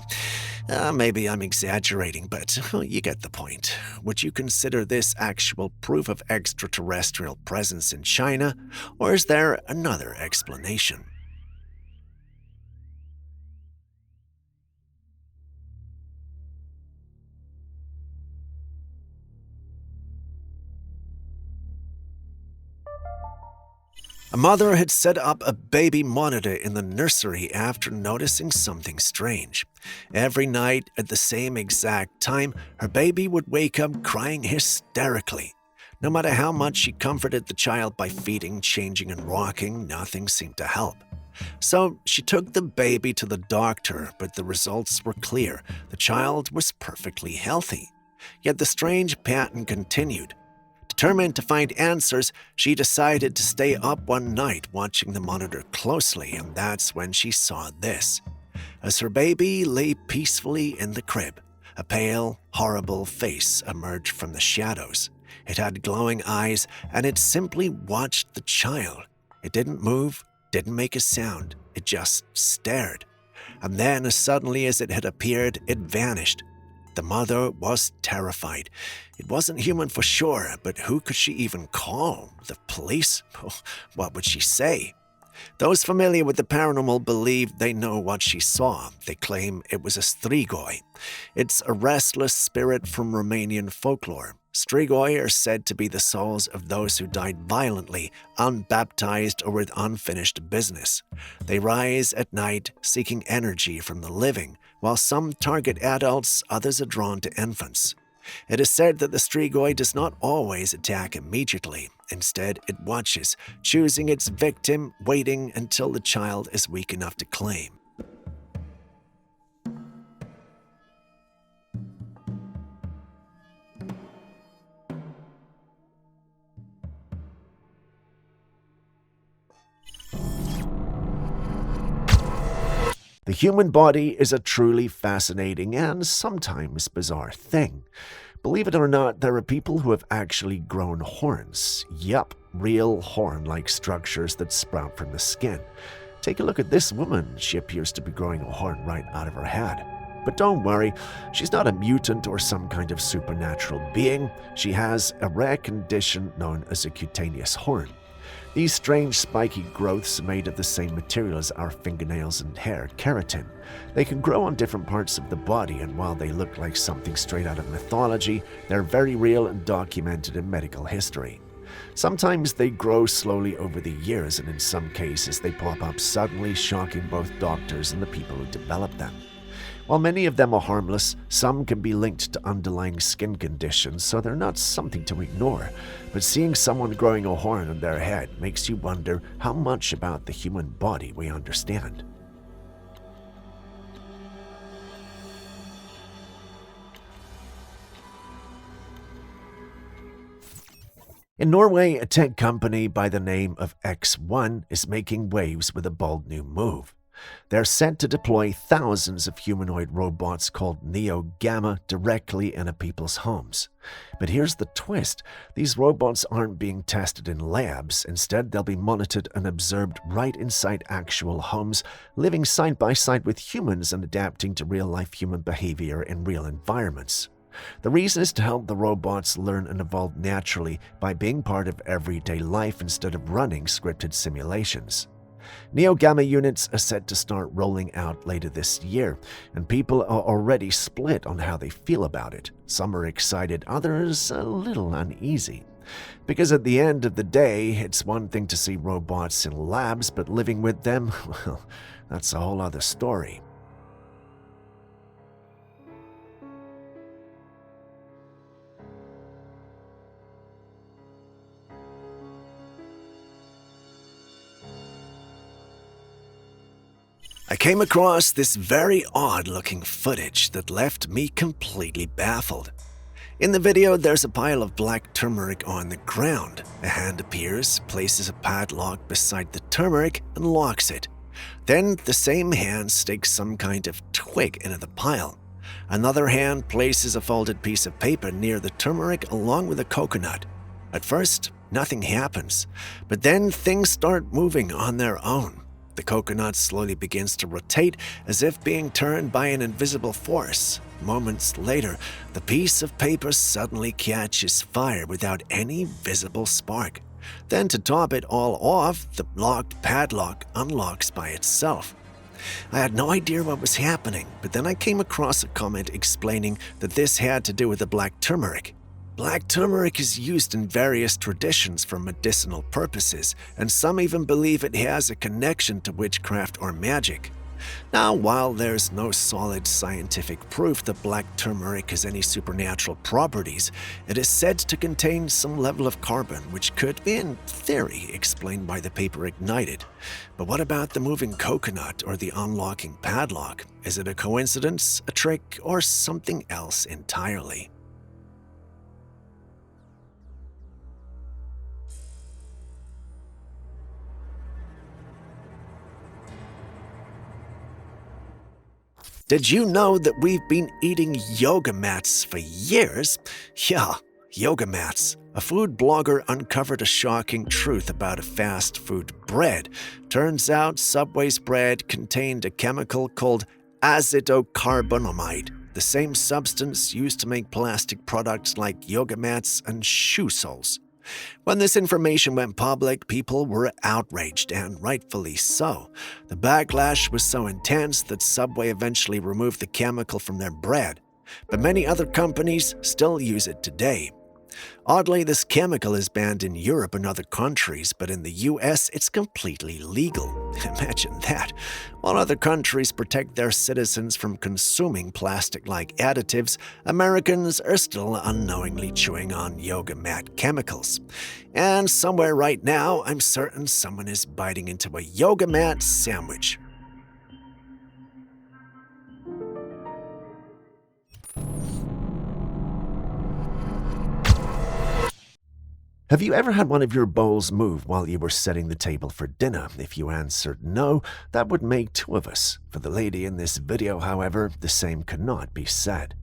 maybe I'm exaggerating, but you get the point. Would you consider this actual proof of extraterrestrial presence in China, or is there another explanation? A mother had set up a baby monitor in the nursery after noticing something strange. Every night at the same exact time, her baby would wake up crying hysterically. No matter how much she comforted the child by feeding, changing, and rocking, nothing seemed to help. So she took the baby to the doctor, but the results were clear. The child was perfectly healthy. Yet the strange pattern continued. Determined to find answers, she decided to stay up one night watching the monitor closely, and that's when she saw this. As her baby lay peacefully in the crib, a pale, horrible face emerged from the shadows. It had glowing eyes, and it simply watched the child. It didn't move, didn't make a sound, it just stared. And then, as suddenly as it had appeared, it vanished. The mother was terrified. It wasn't human for sure, but who could she even call? The police? What would she say? Those familiar with the paranormal believe they know what she saw. They claim it was a strigoi. It's a restless spirit from Romanian folklore. Strigoi are said to be the souls of those who died violently, unbaptized, or with unfinished business. They rise at night seeking energy from the living, while some target adults, others are drawn to infants. It is said that the Strigoi does not always attack immediately. Instead, it watches, choosing its victim, waiting until the child is weak enough to claim. The human body is a truly fascinating and sometimes bizarre thing. Believe it or not, there are people who have actually grown horns. Yup, real horn-like structures that sprout from the skin. Take a look at this woman. She appears to be growing a horn right out of her head. But don't worry, she's not a mutant or some kind of supernatural being. She has a rare condition known as a cutaneous horn. These strange spiky growths are made of the same material as our fingernails and hair, keratin. They can grow on different parts of the body, and while they look like something straight out of mythology, they're very real and documented in medical history. Sometimes they grow slowly over the years, and in some cases they pop up suddenly, shocking both doctors and the people who develop them. While many of them are harmless, some can be linked to underlying skin conditions, so they're not something to ignore. But seeing someone growing a horn on their head makes you wonder how much about the human body we understand. In Norway, a tech company by the name of X1 is making waves with a bold new move. They're set to deploy thousands of humanoid robots called Neo Gamma directly into people's homes. But here's the twist. These robots aren't being tested in labs. Instead, they'll be monitored and observed right inside actual homes, living side by side with humans and adapting to real-life human behavior in real environments. The reason is to help the robots learn and evolve naturally by being part of everyday life instead of running scripted simulations. Neo Gamma units are set to start rolling out later this year, and people are already split on how they feel about it. Some are excited, others a little uneasy. Because at the end of the day, it's one thing to see robots in labs, but living with them, well, that's a whole other story. I came across this very odd-looking footage that left me completely baffled. In the video, there's a pile of black turmeric on the ground. A hand appears, places a padlock beside the turmeric, and locks it. Then the same hand sticks some kind of twig into the pile. Another hand places a folded piece of paper near the turmeric along with a coconut. At first, nothing happens, but then things start moving on their own. The coconut slowly begins to rotate as if being turned by an invisible force. Moments later, the piece of paper suddenly catches fire without any visible spark. Then to top it all off, the locked padlock unlocks by itself. I had no idea what was happening, but then I came across a comment explaining that this had to do with the black turmeric. Black turmeric is used in various traditions for medicinal purposes, and some even believe it has a connection to witchcraft or magic. Now, while there's no solid scientific proof that black turmeric has any supernatural properties, it is said to contain some level of carbon, which could, in theory, explained why the paper ignited. But what about the moving coconut or the unlocking padlock? Is it a coincidence, a trick, or something else entirely? Did you know that we've been eating yoga mats for years? Yeah, yoga mats. A food blogger uncovered a shocking truth about a fast food bread. Turns out Subway's bread contained a chemical called azitocarbonamide, the same substance used to make plastic products like yoga mats and shoe soles. When this information went public, people were outraged, and rightfully so. The backlash was so intense that Subway eventually removed the chemical from their bread. But many other companies still use it today. Oddly, this chemical is banned in Europe and other countries, but in the US, it's completely legal. Imagine that. While other countries protect their citizens from consuming plastic-like additives, Americans are still unknowingly chewing on yoga mat chemicals. And somewhere right now, I'm certain someone is biting into a yoga mat sandwich. Have you ever had one of your bowls move while you were setting the table for dinner? If you answered no, that would make two of us. For the lady in this video, however, the same could not be said.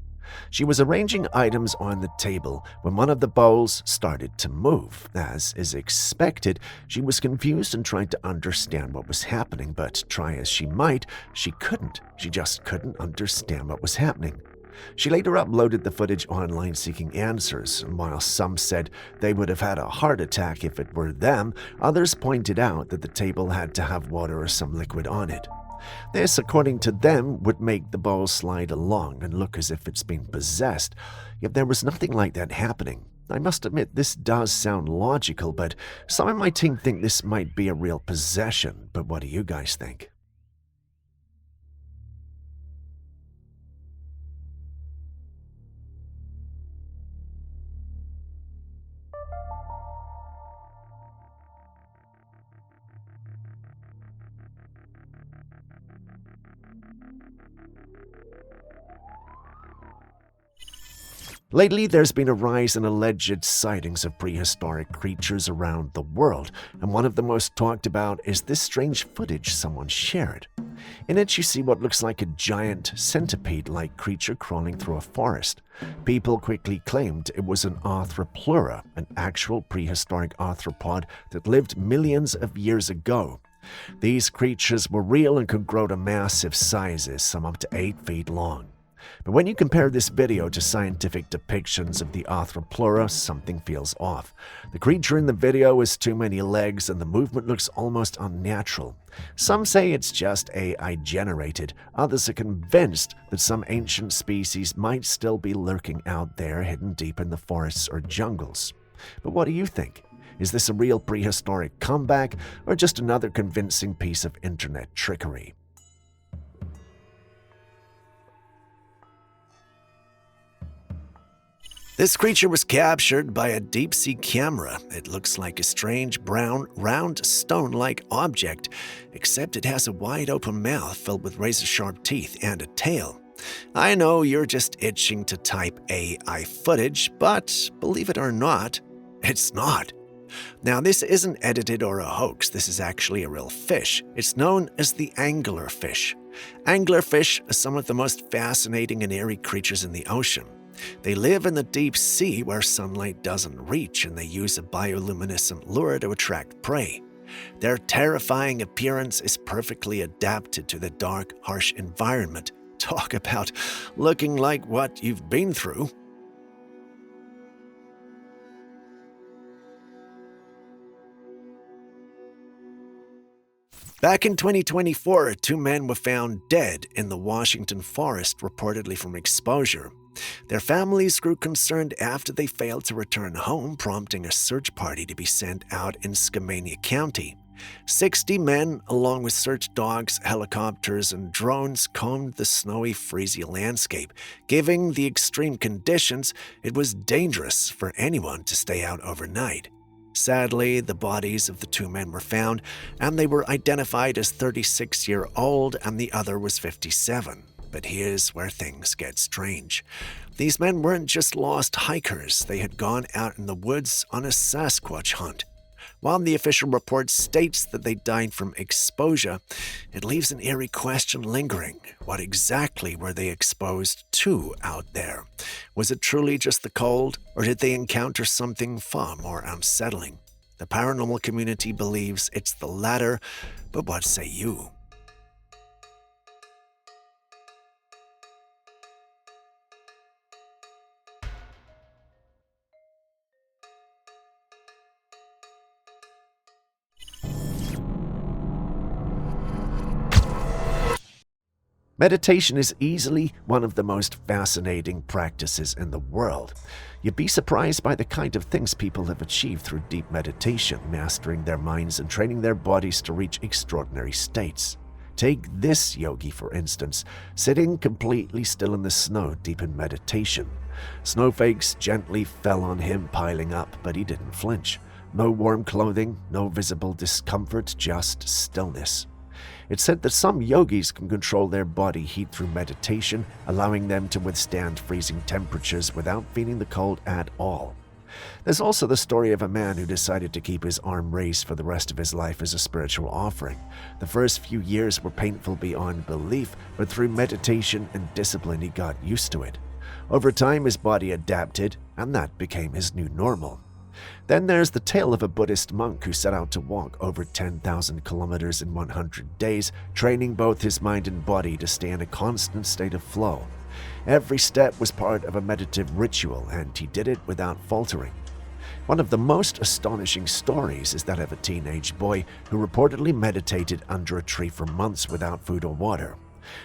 She was arranging items on the table when one of the bowls started to move. As is expected, she was confused and tried to understand what was happening, but try as she might, she couldn't. She just couldn't understand what was happening. She later uploaded the footage online seeking answers, and while some said they would have had a heart attack if it were them, others pointed out that the table had to have water or some liquid on it. This, according to them, would make the bowl slide along and look as if it's been possessed, yet there was nothing like that happening. I must admit this does sound logical, but some in my team think this might be a real possession. But what do you guys think? Lately, there's been a rise in alleged sightings of prehistoric creatures around the world, and one of the most talked about is this strange footage someone shared. In it, you see what looks like a giant centipede-like creature crawling through a forest. People quickly claimed it was an arthropleura, an actual prehistoric arthropod that lived millions of years ago. These creatures were real and could grow to massive sizes, some up to 8 feet long. But when you compare this video to scientific depictions of the arthropleura, something feels off. The creature in the video has too many legs and the movement looks almost unnatural. Some say it's just AI generated. Others are convinced that some ancient species might still be lurking out there, hidden deep in the forests or jungles. But what do you think? Is this a real prehistoric comeback or just another convincing piece of internet trickery? This creature was captured by a deep-sea camera. It looks like a strange brown, round, stone-like object, except it has a wide-open mouth filled with razor-sharp teeth and a tail. I know you're just itching to type AI footage, but believe it or not, it's not. Now, this isn't edited or a hoax. This is actually a real fish. It's known as the anglerfish. Anglerfish are some of the most fascinating and eerie creatures in the ocean. They live in the deep sea where sunlight doesn't reach, and they use a bioluminescent lure to attract prey. Their terrifying appearance is perfectly adapted to the dark, harsh environment. Talk about looking like what you've been through. Back in 2024, 2 men were found dead in the Washington forest, reportedly from exposure. Their families grew concerned after they failed to return home, prompting a search party to be sent out in Skamania County. 60 men, along with search dogs, helicopters, and drones, combed the snowy, freezy landscape. Given the extreme conditions, it was dangerous for anyone to stay out overnight. Sadly, the bodies of the 2 men were found, and they were identified as 36-year-old and the other was 57. But here's where things get strange. These men weren't just lost hikers, they had gone out in the woods on a Sasquatch hunt. While the official report states that they died from exposure, it leaves an eerie question lingering. What exactly were they exposed to out there? Was it truly just the cold, or did they encounter something far more unsettling? The paranormal community believes it's the latter, but what say you? Meditation is easily one of the most fascinating practices in the world. You'd be surprised by the kind of things people have achieved through deep meditation, mastering their minds and training their bodies to reach extraordinary states. Take this yogi, for instance, sitting completely still in the snow deep in meditation. Snowflakes gently fell on him, piling up, but he didn't flinch. No warm clothing, no visible discomfort, just stillness. It's said that some yogis can control their body heat through meditation, allowing them to withstand freezing temperatures without feeling the cold at all. There's also the story of a man who decided to keep his arm raised for the rest of his life as a spiritual offering. The first few years were painful beyond belief, but through meditation and discipline he got used to it. Over time his body adapted, and that became his new normal. Then there's the tale of a Buddhist monk who set out to walk over 10,000 kilometers in 100 days, training both his mind and body to stay in a constant state of flow. Every step was part of a meditative ritual, and he did it without faltering. One of the most astonishing stories is that of a teenage boy who reportedly meditated under a tree for months without food or water.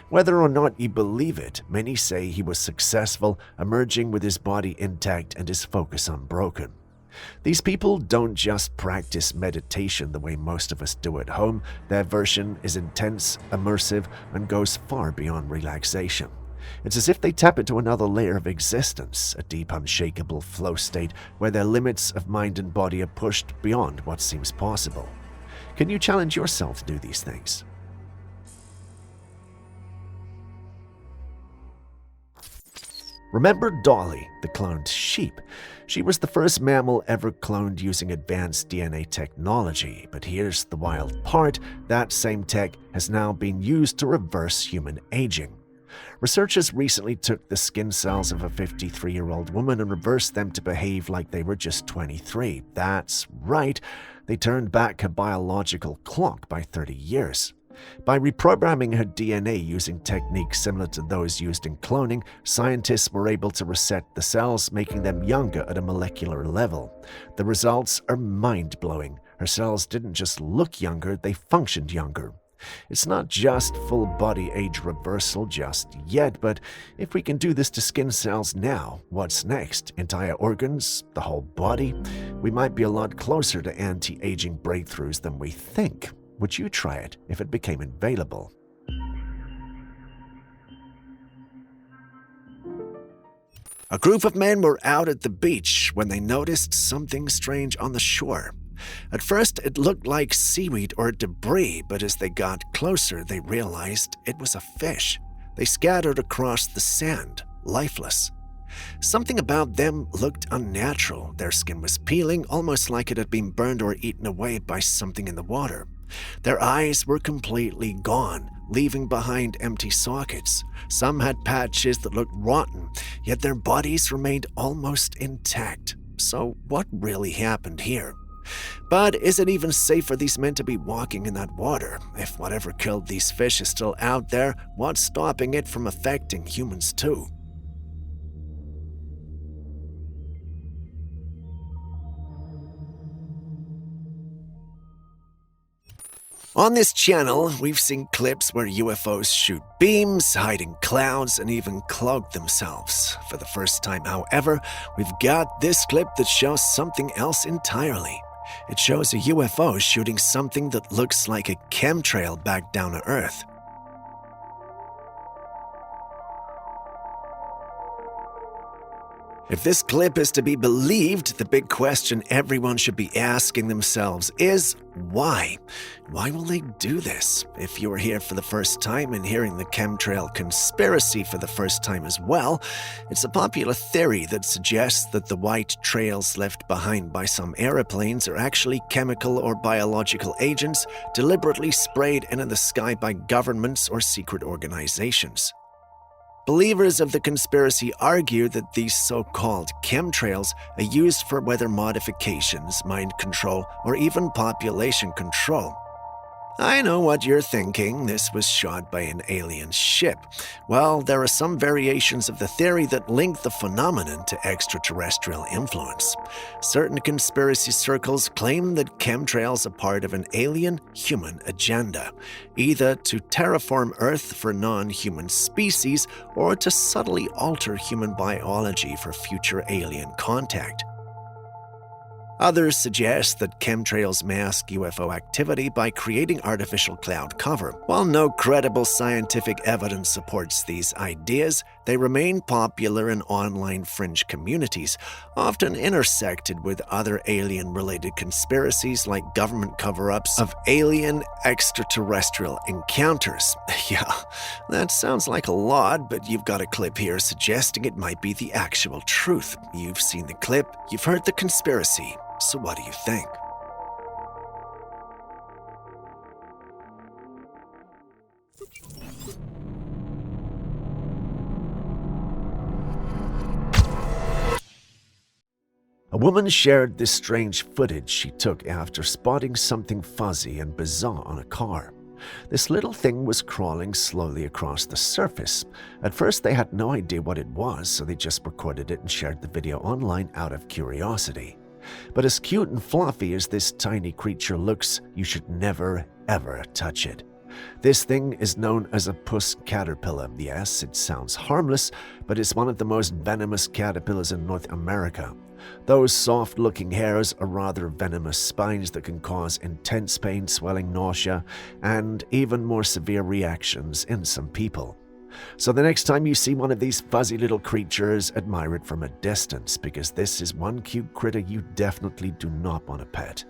Whether or not you believe it, many say he was successful, emerging with his body intact and his focus unbroken. These people don't just practice meditation the way most of us do at home. Their version is intense, immersive, and goes far beyond relaxation. It's as if they tap into another layer of existence, a deep, unshakable flow state where their limits of mind and body are pushed beyond what seems possible. Can you challenge yourself to do these things? Remember Dolly, the cloned sheep? She was the first mammal ever cloned using advanced DNA technology, but here's the wild part: that same tech has now been used to reverse human aging. Researchers recently took the skin cells of a 53-year-old woman and reversed them to behave like they were just 23. That's right, they turned back her biological clock by 30 years. By reprogramming her DNA using techniques similar to those used in cloning, scientists were able to reset the cells, making them younger at a molecular level. The results are mind-blowing. Her cells didn't just look younger, they functioned younger. It's not just full body age reversal just yet, but if we can do this to skin cells now, what's next? Entire organs? The whole body? We might be a lot closer to anti-aging breakthroughs than we think. Would you try it if it became available? A group of men were out at the beach when they noticed something strange on the shore. At first, it looked like seaweed or debris, but as they got closer, they realized it was a fish. They scattered across the sand, lifeless. Something about them looked unnatural. Their skin was peeling, almost like it had been burned or eaten away by something in the water. Their eyes were completely gone, leaving behind empty sockets. Some had patches that looked rotten, yet their bodies remained almost intact. So what really happened here? But is it even safe for these men to be walking in that water? If whatever killed these fish is still out there, what's stopping it from affecting humans too? On this channel, we've seen clips where UFOs shoot beams, hide in clouds, and even cloak themselves. For the first time, however, we've got this clip that shows something else entirely. It shows a UFO shooting something that looks like a chemtrail back down to Earth. If this clip is to be believed, the big question everyone should be asking themselves is, why? Why will they do this? If you are here for the first time and hearing the chemtrail conspiracy for the first time as well, it's a popular theory that suggests that the white trails left behind by some airplanes are actually chemical or biological agents deliberately sprayed into the sky by governments or secret organizations. Believers of the conspiracy argue that these so-called chemtrails are used for weather modifications, mind control, or even population control. I know what you're thinking. This was shot by an alien ship. Well, there are some variations of the theory that link the phenomenon to extraterrestrial influence. Certain conspiracy circles claim that chemtrails are part of an alien-human agenda, either to terraform Earth for non-human species or to subtly alter human biology for future alien contact. Others suggest that chemtrails mask UFO activity by creating artificial cloud cover. While no credible scientific evidence supports these ideas, they remain popular in online fringe communities, often intersected with other alien-related conspiracies like government cover-ups of alien extraterrestrial encounters. Yeah, that sounds like a lot, but you've got a clip here suggesting it might be the actual truth. You've seen the clip, you've heard the conspiracy. So what do you think? A woman shared this strange footage she took after spotting something fuzzy and bizarre on a car. This little thing was crawling slowly across the surface. At first, they had no idea what it was, so they just recorded it and shared the video online out of curiosity. But as cute and fluffy as this tiny creature looks, you should never, ever touch it. This thing is known as a puss caterpillar. Yes, it sounds harmless, but it's one of the most venomous caterpillars in North America. Those soft-looking hairs are rather venomous spines that can cause intense pain, swelling, nausea, and even more severe reactions in some people. So the next time you see one of these fuzzy little creatures, admire it from a distance, because this is one cute critter you definitely do not want to pet.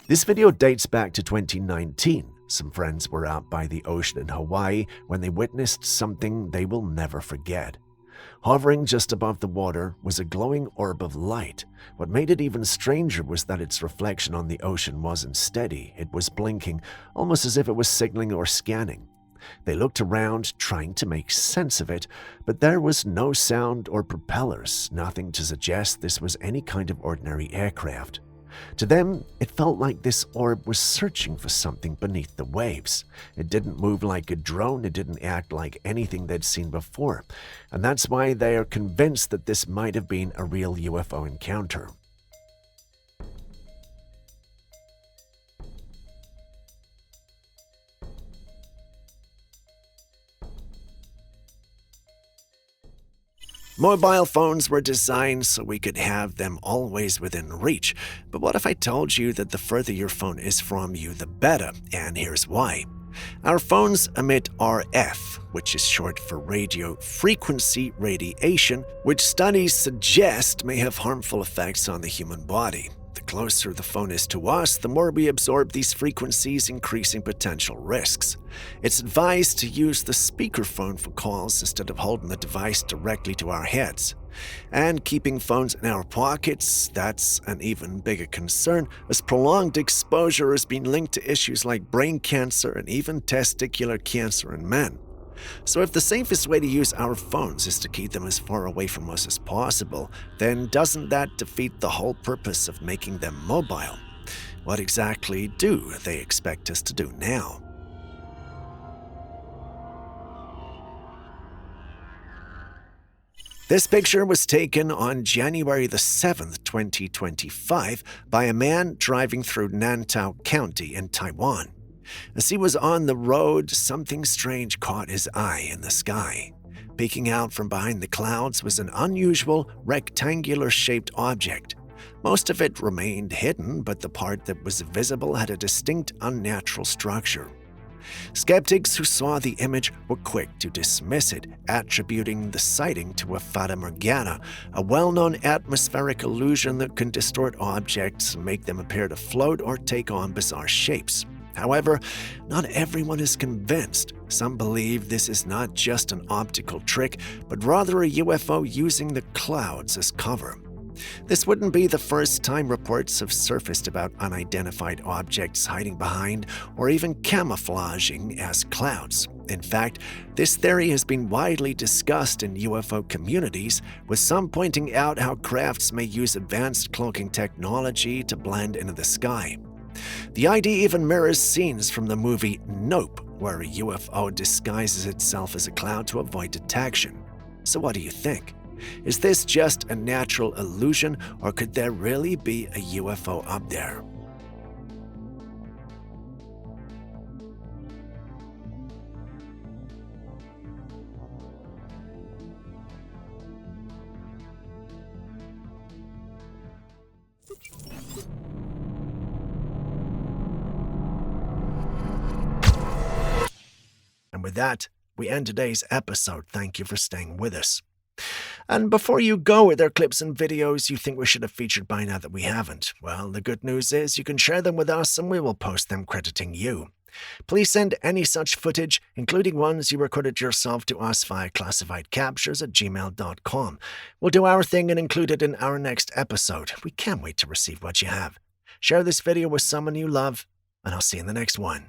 This video dates back to 2019. Some friends were out by the ocean in Hawaii when they witnessed something they will never forget. Hovering just above the water was a glowing orb of light. What made it even stranger was that its reflection on the ocean wasn't steady. It was blinking, almost as if it was signaling or scanning. They looked around, trying to make sense of it, but there was no sound or propellers, nothing to suggest this was any kind of ordinary aircraft. To them, it felt like this orb was searching for something beneath the waves. It didn't move like a drone, it didn't act like anything they'd seen before, and that's why they are convinced that this might have been a real UFO encounter. Mobile phones were designed so we could have them always within reach, but what if I told you that the further your phone is from you, the better, and here's why. Our phones emit RF, which is short for radio frequency radiation, which studies suggest may have harmful effects on the human body. The closer the phone is to us, the more we absorb these frequencies, increasing potential risks. It's advised to use the speakerphone for calls instead of holding the device directly to our heads. And keeping phones in our pockets, that's an even bigger concern, as prolonged exposure has been linked to issues like brain cancer and even testicular cancer in men. So if the safest way to use our phones is to keep them as far away from us as possible, then doesn't that defeat the whole purpose of making them mobile? What exactly do they expect us to do now? This picture was taken on January the 7th, 2025, by a man driving through Nantao County in Taiwan. As he was on the road, something strange caught his eye in the sky. Peeking out from behind the clouds was an unusual, rectangular-shaped object. Most of it remained hidden, but the part that was visible had a distinct, unnatural structure. Skeptics who saw the image were quick to dismiss it, attributing the sighting to a fata morgana, a well-known atmospheric illusion that can distort objects and make them appear to float or take on bizarre shapes. However, not everyone is convinced. Some believe this is not just an optical trick, but rather a UFO using the clouds as cover. This wouldn't be the first time reports have surfaced about unidentified objects hiding behind or even camouflaging as clouds. In fact, this theory has been widely discussed in UFO communities, with some pointing out how crafts may use advanced cloaking technology to blend into the sky. The idea even mirrors scenes from the movie Nope, where a UFO disguises itself as a cloud to avoid detection. So what do you think? Is this just a natural illusion, or could there really be a UFO up there? And with that, we end today's episode. Thank you for staying with us. And before you go, are there clips and videos you think we should have featured by now that we haven't? Well, the good news is you can share them with us and we will post them crediting you. Please send any such footage, including ones you recorded yourself, to us via classifiedcaptures@gmail.com. We'll do our thing and include it in our next episode. We can't wait to receive what you have. Share this video with someone you love, and I'll see you in the next one.